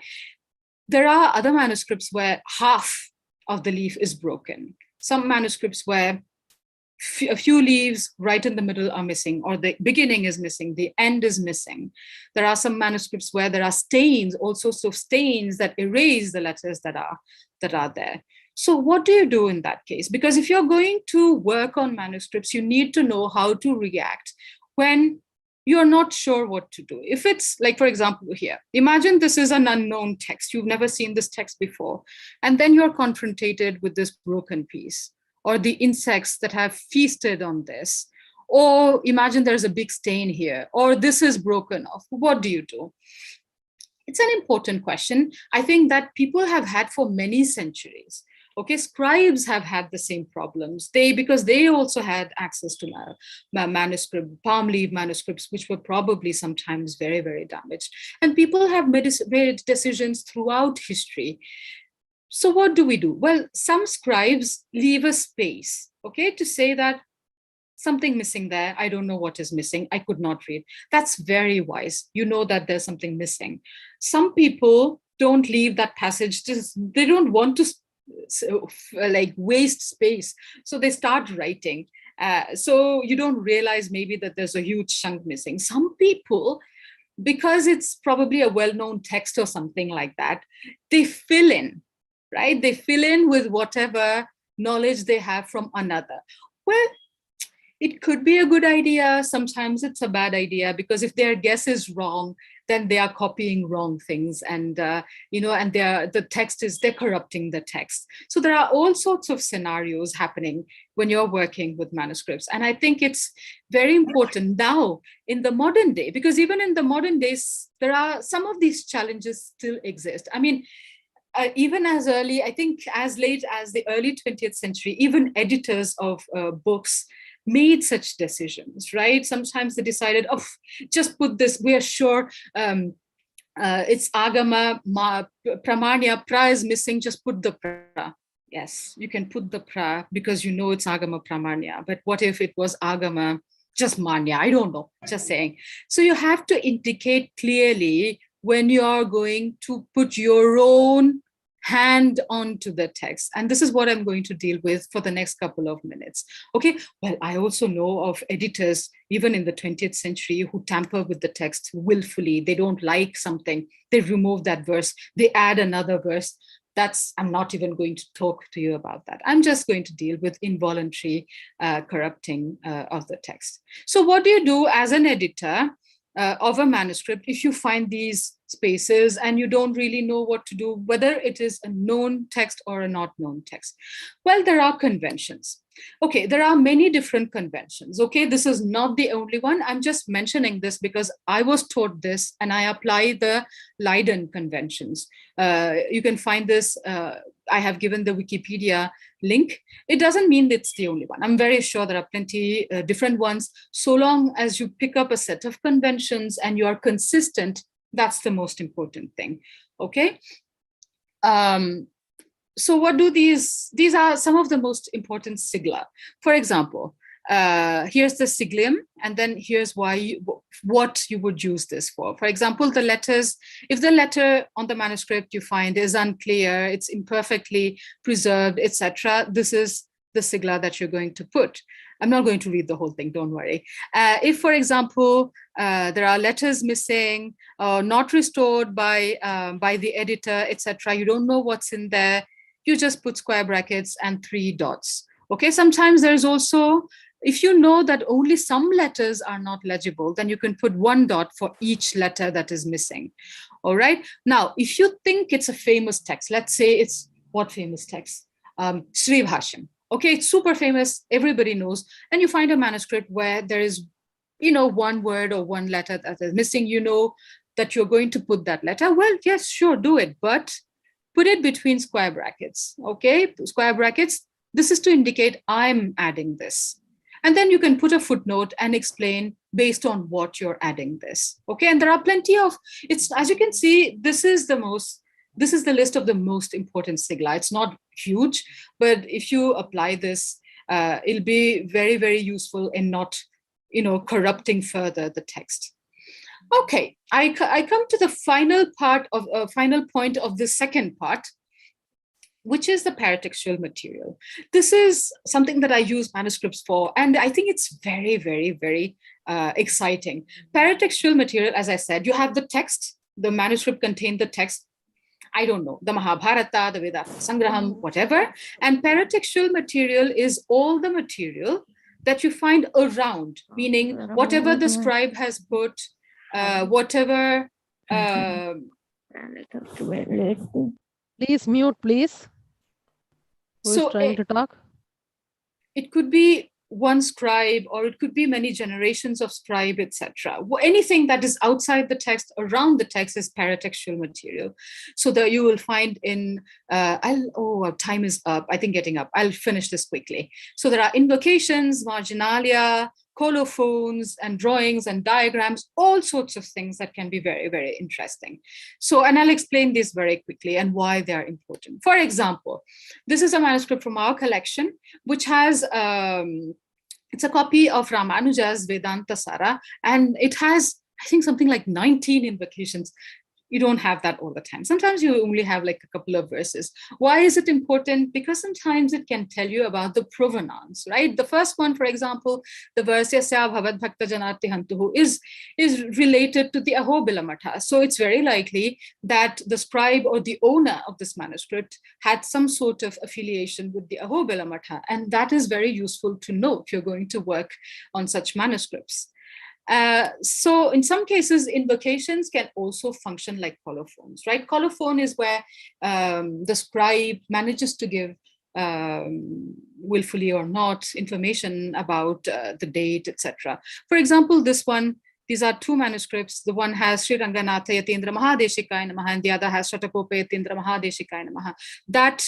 There are other manuscripts where half of the leaf is broken. Some manuscripts where a few leaves right in the middle are missing, or the beginning is missing, the end is missing. There are some manuscripts where there are stains, all sorts of stains that erase the letters that are there. So what do you do in that case? Because if you're going to work on manuscripts, you need to know how to react when you're not sure what to do. If it's like, for example, here, imagine this is an unknown text. You've never seen this text before. And then you're confronted with this broken piece, or the insects that have feasted on this, or imagine there's a big stain here, or this is broken off. What do you do? It's an important question. I think that people have had for many centuries. Okay, scribes have had the same problems. Because they also had access to manuscript, palm leaf manuscripts, which were probably sometimes very, very damaged. And people have made decisions throughout history. So what do we do? Well, some scribes leave a space, okay, to say that something missing there. I don't know what is missing. I could not read. That's very wise. You know that there's something missing. Some people don't leave that passage. They don't want to like waste space. So they start writing. So you don't realize maybe that there's a huge chunk missing. Some people, because it's probably a well-known text or something like that, they fill in. Right? They fill in with whatever knowledge they have from another. Well, it could be a good idea. Sometimes it's a bad idea, because if their guess is wrong, then they are copying wrong things, and and they're corrupting the text. So there are all sorts of scenarios happening when you're working with manuscripts. And I think it's very important now in the modern day, because even in the modern days, there are some of these challenges still exist. I mean, even as early, I think as late as the early 20th century, even editors of books made such decisions, right? Sometimes they decided, oh, just put this, we are sure it's Agama, Pramanya, pra is missing, just put the pra. Yes, you can put the pra because you know it's Agama Pramanya. But what if it was Agama, just Manya? I don't know, just saying. So you have to indicate clearly when you're going to put your own hand onto the text. And this is what I'm going to deal with for the next couple of minutes. Okay, well, I also know of editors, even in the 20th century, who tamper with the text willfully. They don't like something, they remove that verse, they add another verse. I'm not even going to talk to you about that. I'm just going to deal with involuntary corrupting of the text. So what do you do as an editor of a manuscript if you find these spaces and you don't really know what to do, whether it is a known text or a not known text? Well, there are conventions. Okay, there are many different conventions. Okay, this is not the only one. I'm just mentioning this because I was taught this and I apply the Leiden conventions. You can find this, I have given the Wikipedia link. It doesn't mean it's the only one. I'm very sure there are plenty different ones. So long as you pick up a set of conventions and you are consistent, that's the most important thing, okay? So what do these are some of the most important sigla. For example, here's the siglium, and then here's what you would use this for. For example, the letters, if the letter on the manuscript you find is unclear, it's imperfectly preserved, etc., this is the sigla that you're going to put. I'm not going to read the whole thing, don't worry. If, for example, there are letters missing, not restored by the editor, etc., you don't know what's in there, you just put square brackets and 3 dots. Okay, sometimes there's also, if you know that only some letters are not legible, then you can put 1 dot for each letter that is missing. All right. Now, if you think it's a famous text, let's say it's what famous text? Sri Bhashyam. Okay, it's super famous, everybody knows, and you find a manuscript where there is, 1 word or 1 letter that is missing, that you're going to put that letter. Well, yes, sure, do it, but put it between square brackets. Okay, square brackets. This is to indicate I'm adding this. And then you can put a footnote and explain based on what you're adding this. Okay, and there are plenty of, it's, as you can see, this is the list of the most important sigla. It's not huge, but if you apply this, it'll be very, very useful in not, corrupting further the text. Okay, I come to the final point of the second part, which is the paratextual material. This is something that I use manuscripts for, and I think it's very, very, very exciting. Paratextual material, as I said, you have the text, the manuscript contained the text, I don't know, the Mahabharata, the Vedanta Sangraham, whatever. And paratextual material is all the material that you find around, meaning whatever the scribe has put, whatever. Please mute, please. Who is So trying to talk? It could be one scribe, or it could be many generations of scribe, etc. Anything that is outside the text, around the text, is paratextual material. So that you will find in, time is up, I think getting up. I'll finish this quickly. So there are invocations, marginalia, colophons, and drawings and diagrams, all sorts of things that can be very, very interesting. So, and I'll explain this very quickly and why they are important. For example, this is a manuscript from our collection, which has, it's a copy of Ramanuja's Vedanta Sara, and it has, I think, something like 19 invocations. You don't have that all the time. Sometimes you only have like a couple of verses. Why is it important? Because sometimes it can tell you about the provenance, right? The first one, for example, the verse Yasya Bhavad Bhakta Janati Hantuhu is related to the Ahobila Matha. So it's very likely that the scribe or the owner of this manuscript had some sort of affiliation with the Ahobila Matha. And that is very useful to know if you're going to work on such manuscripts. So in some cases, invocations can also function like colophons, right? Colophon is where the scribe manages to give, willfully or not, information about the date, etc. For example, this one, these are 2 manuscripts. The one has Sri Ranganatha Yatindra Mahadeshikaya Namaha, and the other has Shatakopa Yatindra Mahadeshikaya Namaha. That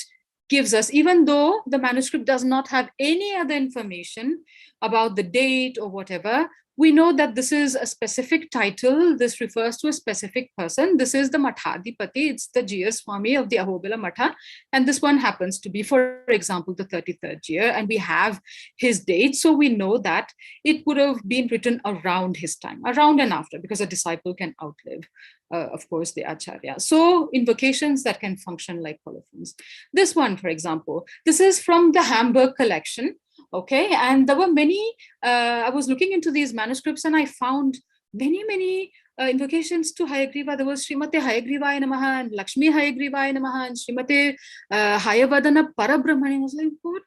gives us, even though the manuscript does not have any other information about the date or whatever, we know that this is a specific title. This refers to a specific person. This is the Mathadipati. It's the GS Swami of the Ahobila Matha. And this one happens to be, for example, the 33rd year. And we have his date. So we know that it would have been written around his time, around and after, because a disciple can outlive, of course, the Acharya. So invocations that can function like colophons. This one, for example, this is from the Hamburg collection. Okay, and there were many, I was looking into these manuscripts and I found many invocations to Hayagriva. There was Srimate Hayagrivaya Namaha and Lakshmi Hayagrivaya Namaha and Srimate Hayavadana Parabrahmani. I was like, what?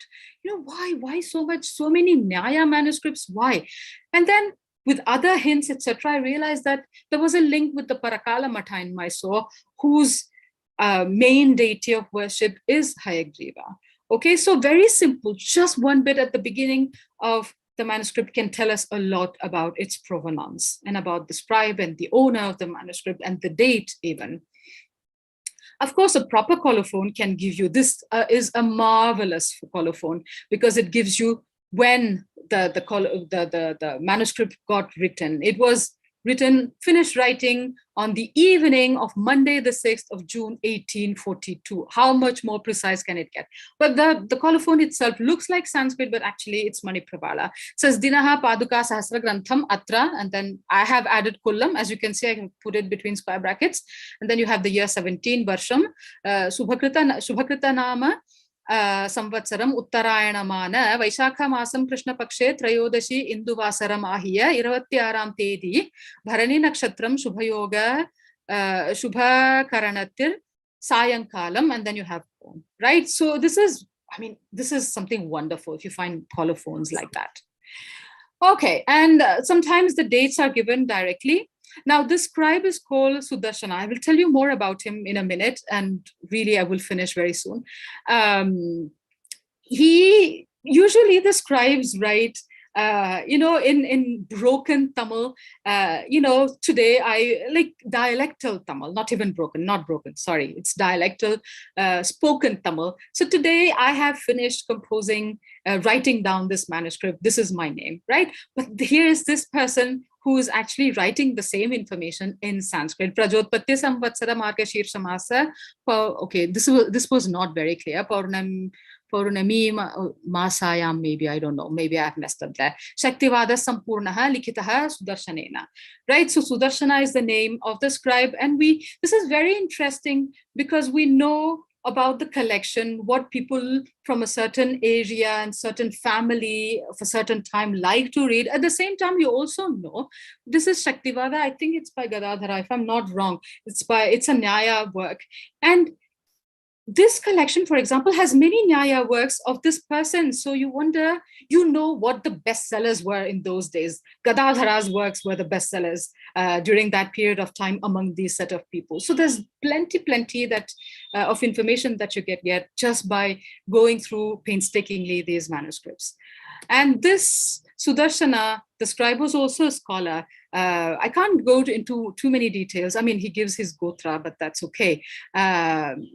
Why so much, so many Nyaya manuscripts? Why? And then with other hints, etc., I realized that there was a link with the Parakala Matha in Mysore, whose main deity of worship is Hayagriva. Okay, so very simple, just one bit at the beginning of the manuscript can tell us a lot about its provenance and about the scribe and the owner of the manuscript and the date even. Of course, a proper colophon can give you, this is a marvelous colophon because it gives you when the manuscript got written. It was finished writing on the evening of Monday, the 6th of June, 1842. How much more precise can it get? But the colophon itself looks like Sanskrit, but actually it's Manipravala. It says, Dinaha Paduka Sahasra Grantham Atra, and then I have added Kullam. As you can see, I can put it between square brackets. And then you have the year 17, Varsham, Subhakrita Nama, संवत्सरम उत्तरायणमान वैशाख मासम कृष्ण पक्षे त्रयोदशी इंदुवासरम आहिय 26 தேதி भरणी नक्षत्रम शुभयोग शुभकरणतिर सायंकालम, and then you have right. So this is, I mean, this is something wonderful if you find colophons like that. Okay, and sometimes the dates are given directly. Now, this scribe is called Sudarshana. I will tell you more about him in a minute, and really I will finish very soon. He usually, the scribes write, in broken Tamil, today I like dialectal Tamil, not even broken, not broken, sorry, it's dialectal spoken Tamil. So today I have finished composing, writing down this manuscript. This is my name, right? But here is this person who is actually writing the same information in Sanskrit. Prajotpatti Samvatsara Margashirsa Masa. Okay, this was not very clear. Paurnami Masayam, maybe, I don't know, maybe I've messed up there. Shaktivada Sampurnaha Likitaha Sudarshanena. Right? So Sudarshana is the name of the scribe. And this is very interesting because we know about the collection, what people from a certain area and certain family of a certain time like to read. At the same time, you also know this is Shaktivada. I think it's by Gadadhara, if I'm not wrong. It's a Nyaya work. And this collection, for example, has many Nyaya works of this person. So you wonder, what the bestsellers were in those days. Gadadhara's works were the bestsellers during that period of time among these set of people. So there's plenty that of information that you get just by going through painstakingly these manuscripts. And this Sudarshana, the scribe, was also a scholar. I can't go into too many details. I mean, he gives his gotra, but that's okay.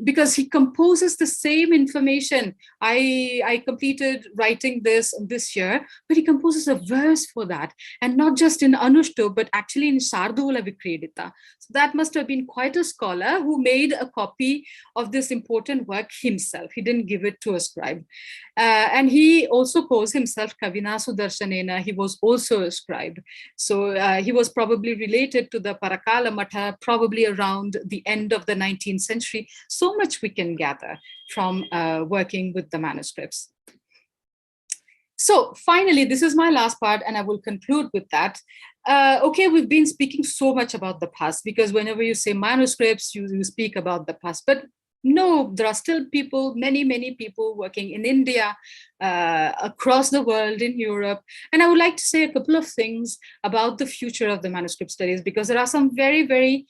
Because he composes the same information. I completed writing this year, but he composes a verse for that. And not just in Anushtup, but actually in Shardula Vikredita. So that must have been quite a scholar who made a copy of this important work himself. He didn't give it to a scribe. And he also calls himself Kavina Sudarshanena. He was also a scribe. So he was probably related to the Parakala Matha, probably around the end of the 19th century. So much we can gather from working with the manuscripts. So finally, this is my last part, and I will conclude with that. Okay, we've been speaking so much about the past, because whenever you say manuscripts, you speak about the past. But no, there are still people, many people working in India, across the world, in Europe. And I would like to say a couple of things about the future of the manuscript studies, because there are some very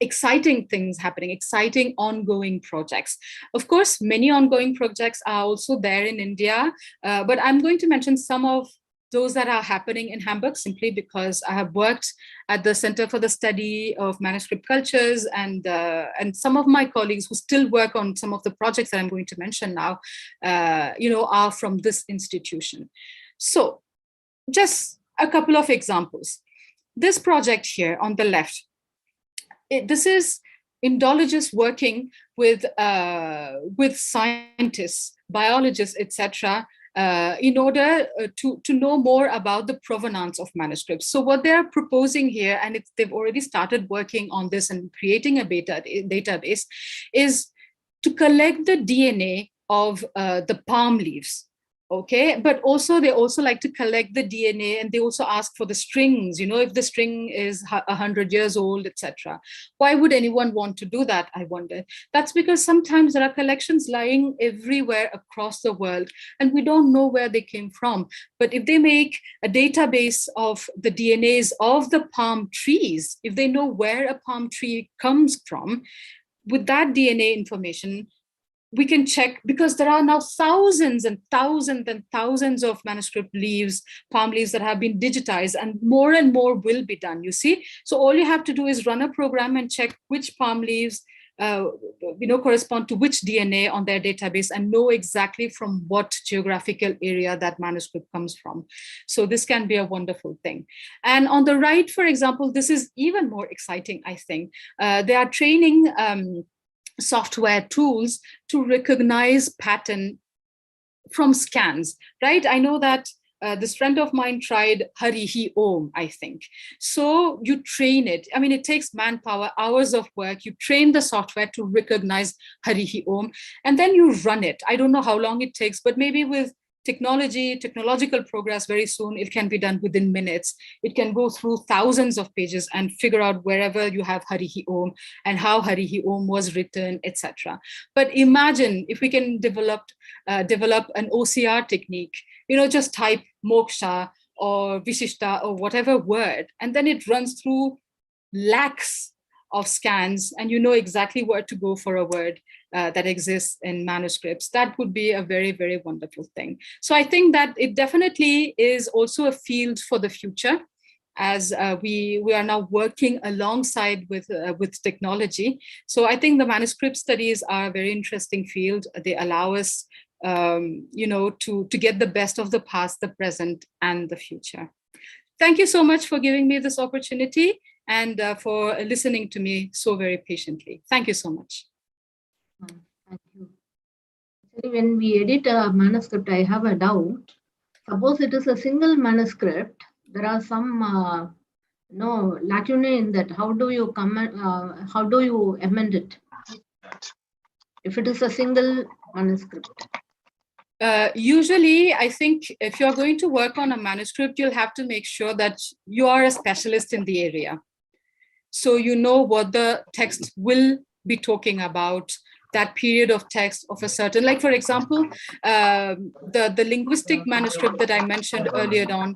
exciting things happening, exciting ongoing projects. Of course, many ongoing projects are also there in India, but I'm going to mention some of those that are happening in Hamburg, simply because I have worked at the Center for the Study of Manuscript Cultures, and some of my colleagues who still work on some of the projects that I'm going to mention now, are from this institution. So just a couple of examples. This project here on the left, this is Indologists working with scientists, biologists, etc., in order to know more about the provenance of manuscripts. So what they're proposing here, and they've already started working on this and creating a database, is to collect the DNA of the palm leaves. Okay, but also they also like to collect the DNA, and they also ask for the strings, if the string is 100 years old, etc. Why would anyone want to do that, I wonder? That's because sometimes there are collections lying everywhere across the world, and we don't know where they came from. But if they make a database of the DNAs of the palm trees, if they know where a palm tree comes from, with that DNA information, we can check, because there are now thousands and thousands of manuscript leaves, palm leaves that have been digitized, and more will be done, you see. So all you have to do is run a program and check which palm leaves correspond to which DNA on their database, and know exactly from what geographical area that manuscript comes from. So this can be a wonderful thing. And on the right, for example, this is even more exciting, I think. They are training software tools to recognize pattern from scans, right? I know that this friend of mine tried Harihi Om, I think. So you train it. I mean, it takes manpower, hours of work. You train the software to recognize Harihi Om, and then you run it. I don't know how long it takes, but maybe with technological progress, very soon it can be done within minutes. It can go through thousands of pages and figure out wherever you have Harihi Om and how Harihi Om was written, etc. But imagine if we can develop an OCR technique, just type moksha or vishishta or whatever word, and then it runs through lakhs of scans, and you know exactly where to go for a word that exists in manuscripts. That would be a very, very wonderful thing. So I think that it definitely is also a field for the future, as we are now working alongside with technology. So I think the manuscript studies are a very interesting field. They allow us to get the best of the past, the present, and the future. Thank you so much for giving me this opportunity and for listening to me so very patiently. Thank you so much. Thank you. Actually, when we edit a manuscript, I have a doubt. Suppose it is a single manuscript, there are some lacunae in that. How do you how do you amend it? If it is a single manuscript. Usually, I think if you're going to work on a manuscript, you'll have to make sure that you are a specialist in the area. So you know what the text will be talking about, that period of text of a certain, like for example, the linguistic manuscript that I mentioned earlier on.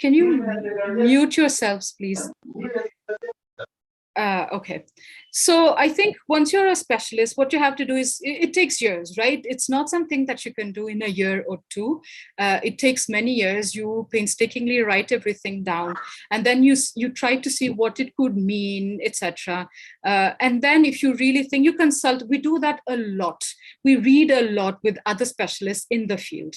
Can you mute yourselves, please? Okay. So I think once you're a specialist, what you have to do is, it takes years, right? It's not something that you can do in a year or two. It takes many years. You painstakingly write everything down, and then you try to see what it could mean, etc. And then if you really think, you consult. We do that a lot. We read a lot with other specialists in the field,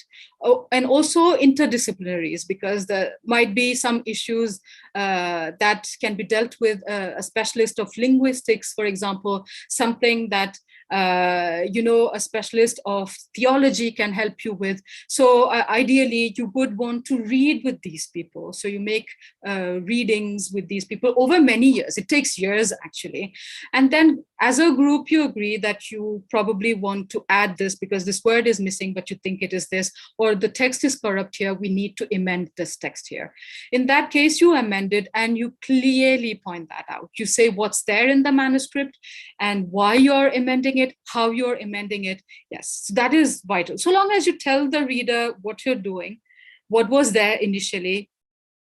and also interdisciplinaries, because there might be some issues that can be dealt with a specialist of linguistics, for example, something that a specialist of theology can help you with. So ideally, you would want to read with these people. So you make readings with these people over many years. It takes years, actually. And then as a group, you agree that you probably want to add this because this word is missing, but you think it is this, or the text is corrupt here. We need to amend this text here. In that case, you amend it and you clearly point that out. You say what's there in the manuscript and why you're amending it, how you're amending it. Yes, that is vital. So long as you tell the reader what you're doing, what was there initially,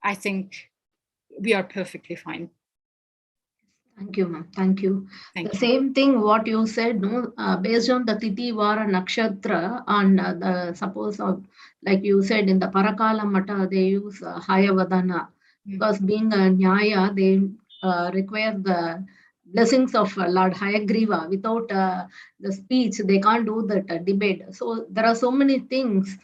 I think we are perfectly fine. Thank you, ma'am. Thank you. Thank you. Same thing what you said, no, based on the Titi Vara Nakshatra, and the suppose of, like you said, in the Parakala Mata, they use Hayavadana, because being a Nyaya, they require the blessings of Lord Hayagriva. Without the speech, they can't do that debate. So there are so many things.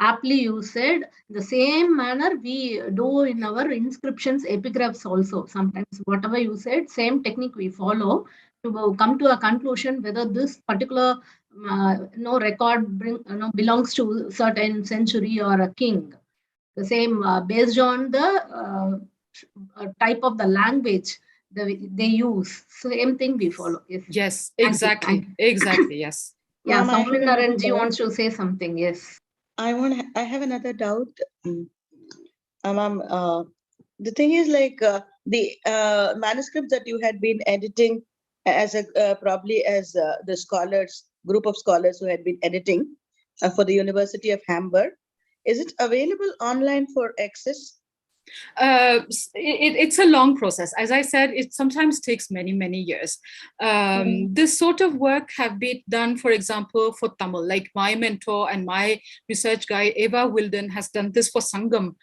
Aptly you said, the same manner we do in our inscriptions, epigraphs also. Sometimes whatever you said, same technique we follow to come to a conclusion whether this particular record belongs to certain century or a king. The same based on the type of the language they use. Same thing we follow. Yes, yes, exactly. Exactly, yes. Yeah, Saumin Naranji wants to say something. Yes. I have another doubt. The thing is, like the manuscripts that you had been editing as probably as the group of scholars who had been editing for the University of Hamburg, is it available online for access? It's a long process. As I said, it sometimes takes many, many years. This sort of work have been done, for example, for Tamil, like my mentor and my research guy, Eva Wilden, has done this for Sangam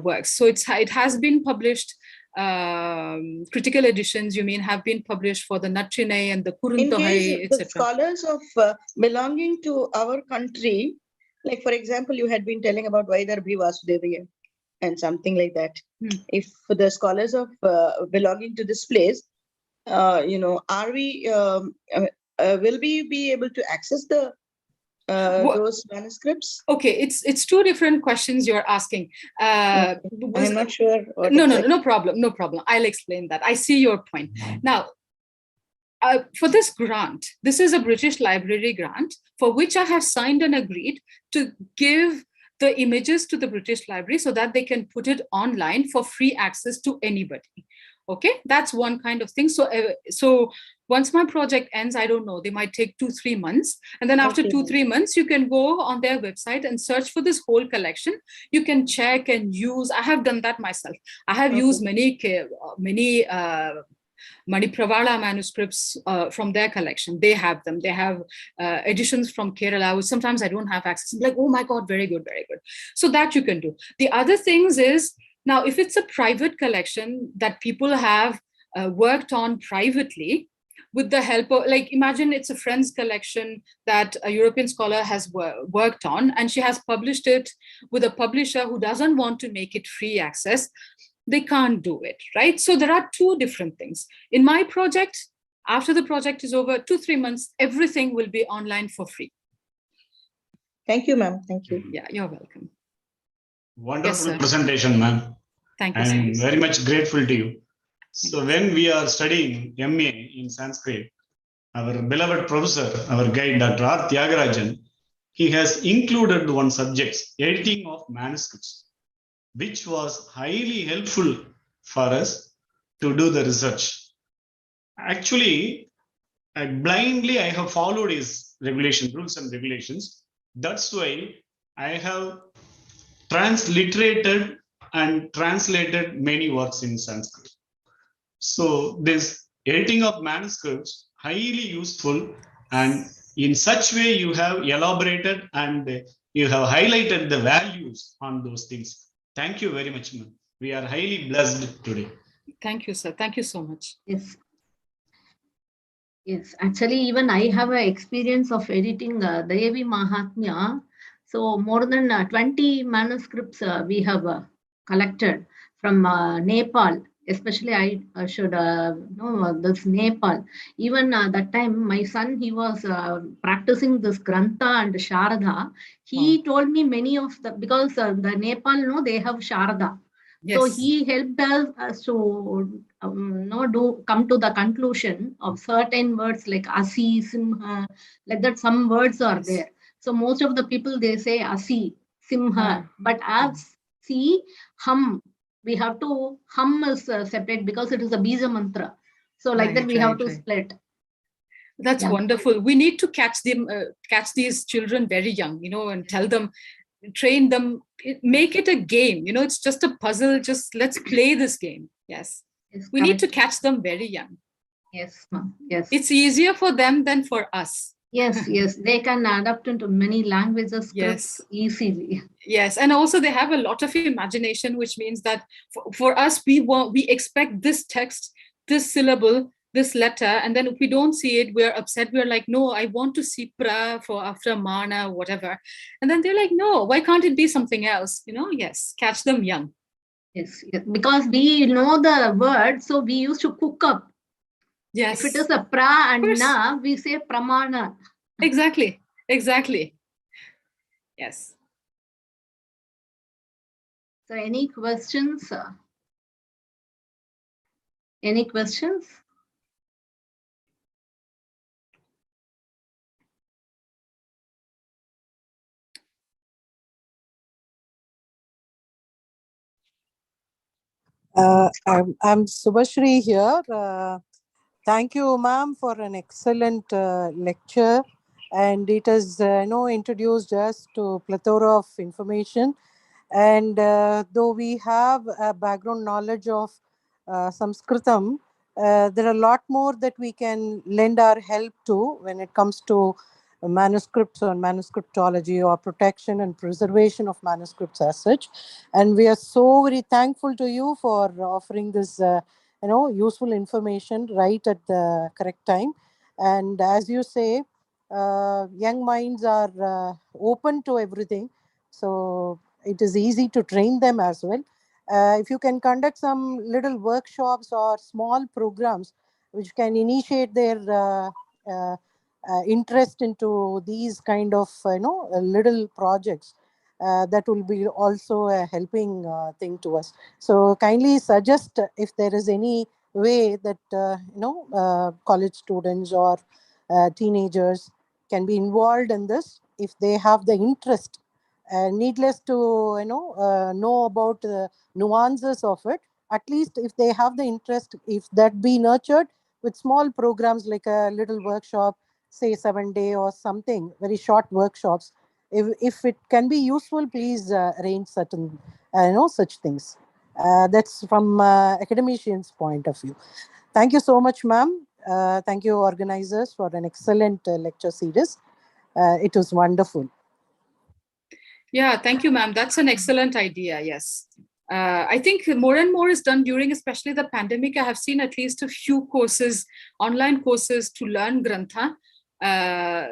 works. So it has been published. Critical editions, you mean, have been published for the Natchinai and the Kuruntohai, etc. The scholars of belonging to our country, like for example, you had been telling about Vaidarbhi Vasudeviya and something like that. If the scholars of belonging to this place, are we will we be able to access the those manuscripts? Okay, it's two different questions you're asking. I'm not sure. No problem. I'll explain that. I see your point. Now, for this grant, this is a British Library grant for which I have signed and agreed to give the images to the British Library so that they can put it online for free access to anybody. Okay, that's one kind of thing. So once my project ends, I don't know, they might take 2-3 months. And then after 2-3 months, you can go on their website and search for this whole collection. You can check and use. I have done that myself. I have used many Manipravala manuscripts from their collection. They have them. They have editions from Kerala, which sometimes I don't have access. I'm like, oh my God, very good, very good. So that you can do. The other things is, now, if it's a private collection that people have worked on privately with the help of, like, imagine it's a friend's collection that a European scholar has worked on, and she has published it with a publisher who doesn't want to make it free access, they can't do it, right? So there are two different things. In my project, after the project is over, 2-3 months, everything will be online for free. Thank you, ma'am. Thank you. Yeah, you're welcome. Wonderful presentation, ma'am. Thank you. I'm very much grateful to you. So when we are studying MA in Sanskrit, our beloved professor, our guide, Dr. R. Tyagarajan, he has included one subject, editing of manuscripts, which was highly helpful for us to do the research. Actually, blindly I have followed his rules and regulations. That's why I have transliterated and translated many works in Sanskrit. So this editing of manuscripts, highly useful, and in such way you have elaborated and you have highlighted the values on those things. Thank you very much, ma'am. We are highly blessed today. Thank you, sir. Thank you so much. Yes. Yes, actually, even I have an experience of editing Devi Mahatmya. So more than 20 manuscripts we have collected from Nepal. Especially, I should know this Nepal. Even that time, my son, he was practicing this Grantha and Sharada. He told me many of the, because the Nepal, no, they have Sharada. Yes. So he helped us to come to the conclusion of certain words like Asi, Simha, like that. Some words are there. So most of the people, they say Asi, Simha, but as see, Hum, we have to, Hum is separate because it is a Bija mantra. So like that we have to split. That's wonderful. We need to catch these children very young, and tell them, train them, make it a game. It's just a puzzle. Just let's play this game. Yes. We need to catch them very young. Yes, ma'am. Yes. It's easier for them than for us. Yes, yes. They can adapt into many languages easily. Yes. And also they have a lot of imagination, which means that for us, we expect this text, this syllable, this letter, and then if we don't see it, we're upset. We're like, no, I want to see pra for after mana, whatever. And then they're like, no, why can't it be something else? Yes, catch them young. Yes, because we know the word, so we used to cook up. Yes. If it is a pra and na, we say pramana. Exactly. Yes. So any questions? Any questions? I'm Subhashri here. Thank you, ma'am, for an excellent lecture. And it has introduced us to a plethora of information. And though we have a background knowledge of Sanskritam, there are a lot more that we can lend our help to when it comes to manuscripts or manuscriptology or protection and preservation of manuscripts as such. And we are so very thankful to you for offering this useful information right at the correct time. And as you say, young minds are open to everything, so it is easy to train them as well. If you can conduct some little workshops or small programs which can initiate their interest into these kind of little projects, that will be also a helping thing to us. So kindly suggest if there is any way that college students or teenagers can be involved in this if they have the interest. Needless to know about the nuances of it. At least if they have the interest, if that be nurtured with small programs like a little workshop, say 7-day or something, very short workshops. If it can be useful, please arrange certain such things. That's from academician's point of view. Thank you so much, ma'am. Thank you, organizers, for an excellent lecture series. It was wonderful. Yeah, thank you, ma'am. That's an excellent idea. Yes. I think more and more is done during especially the pandemic. I have seen at least a few courses, online courses to learn Grantha.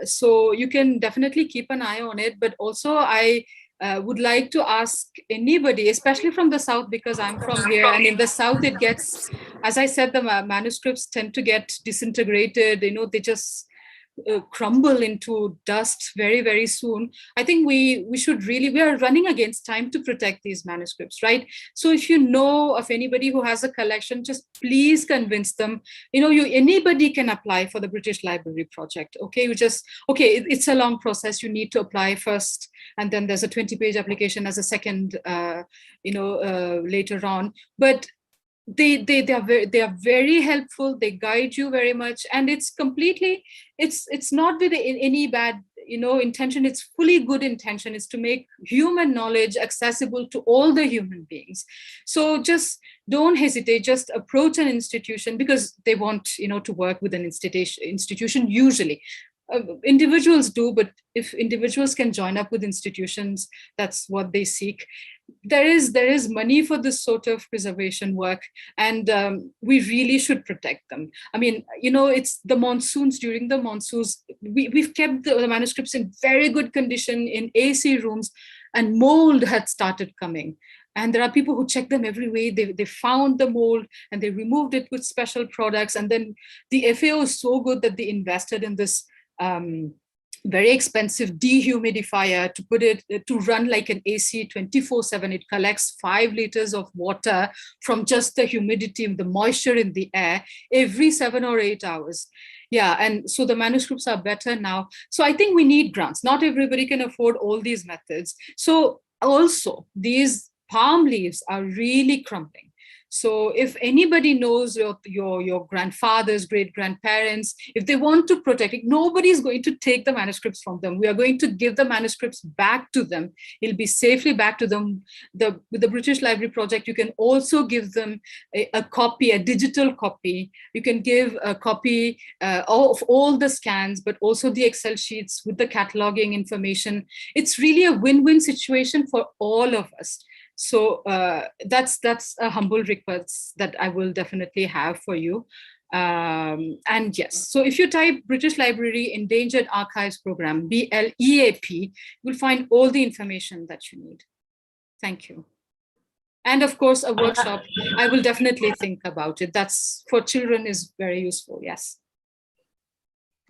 So you can definitely keep an eye on it. But also I would like to ask anybody, especially from the South, because I'm from here, and in the South it gets, as I said, the manuscripts tend to get disintegrated. They just crumble into dust very, very soon. I think we are running against time to protect these manuscripts, right? So if you know of anybody who has a collection, just please convince them. Anybody can apply for the British Library project. Okay, it's a long process. You need to apply first, and then there's a 20-page application as a second, later on. But they are very helpful. They guide you very much, and it's not with any bad intention. It's fully good intention. It's to make human knowledge accessible to all the human beings. So just don't hesitate. Just approach an institution, because they want to work with an institution usually. Individuals do, but if individuals can join up with institutions, that's what they seek. There is money for this sort of preservation work, and we really should protect them. I mean, it's the monsoons. During the monsoons, we've kept the manuscripts in very good condition in AC rooms, and mold had started coming. And there are people who check them every way. They found the mold and they removed it with special products. And then the FAO is so good that they invested in this very expensive dehumidifier to put it to run like an AC 24/7. It collects 5 liters of water from just the humidity, the moisture in the air every 7 or 8 hours. Yeah, and so the manuscripts are better now. So I think we need grants. Not everybody can afford all these methods. So also these palm leaves are really crumbling. So if anybody knows your grandfathers, great-grandparents, if they want to protect it, nobody is going to take the manuscripts from them. We are going to give the manuscripts back to them. It'll be safely back to them. With the British Library Project, you can also give them a copy, a digital copy. You can give a copy of all the scans, but also the Excel sheets with the cataloging information. It's really a win-win situation for all of us. So that's a humble request that I will definitely have for you. And yes, so if you type British Library Endangered Archives Program, BLEAP, you'll find all the information that you need. Thank you. And of course, a workshop, I will definitely think about it. That's for children is very useful, yes.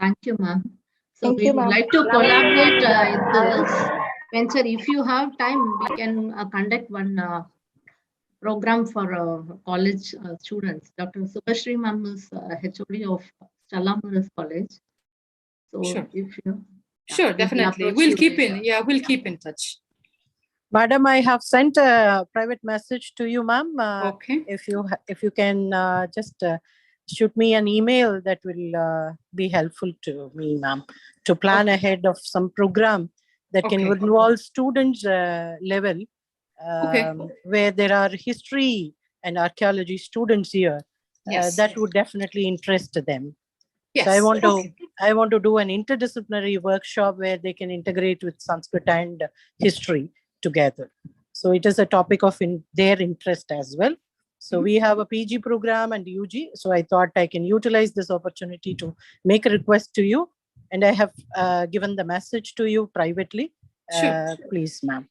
Thank you, ma'am. So we would like to collaborate in this. Spencer, if you have time, we can conduct one program for college students. Dr. Subhashri ma'am is HOD of Stella Maris College. So sure. If you, sure, definitely. We'll keep in touch. Madam, I have sent a private message to you, ma'am. Okay. If you can just shoot me an email, that will be helpful to me, ma'am, to plan ahead of some program that can involve students level, where there are history and archaeology students here. Yes. That would definitely interest them. Yes. So I want to do an interdisciplinary workshop where they can integrate with Sanskrit and history together. So it is a topic of their interest as well. So we have a PG program and UG. So I thought I can utilize this opportunity to make a request to you. And I have given the message to you privately. Sure. Please, ma'am.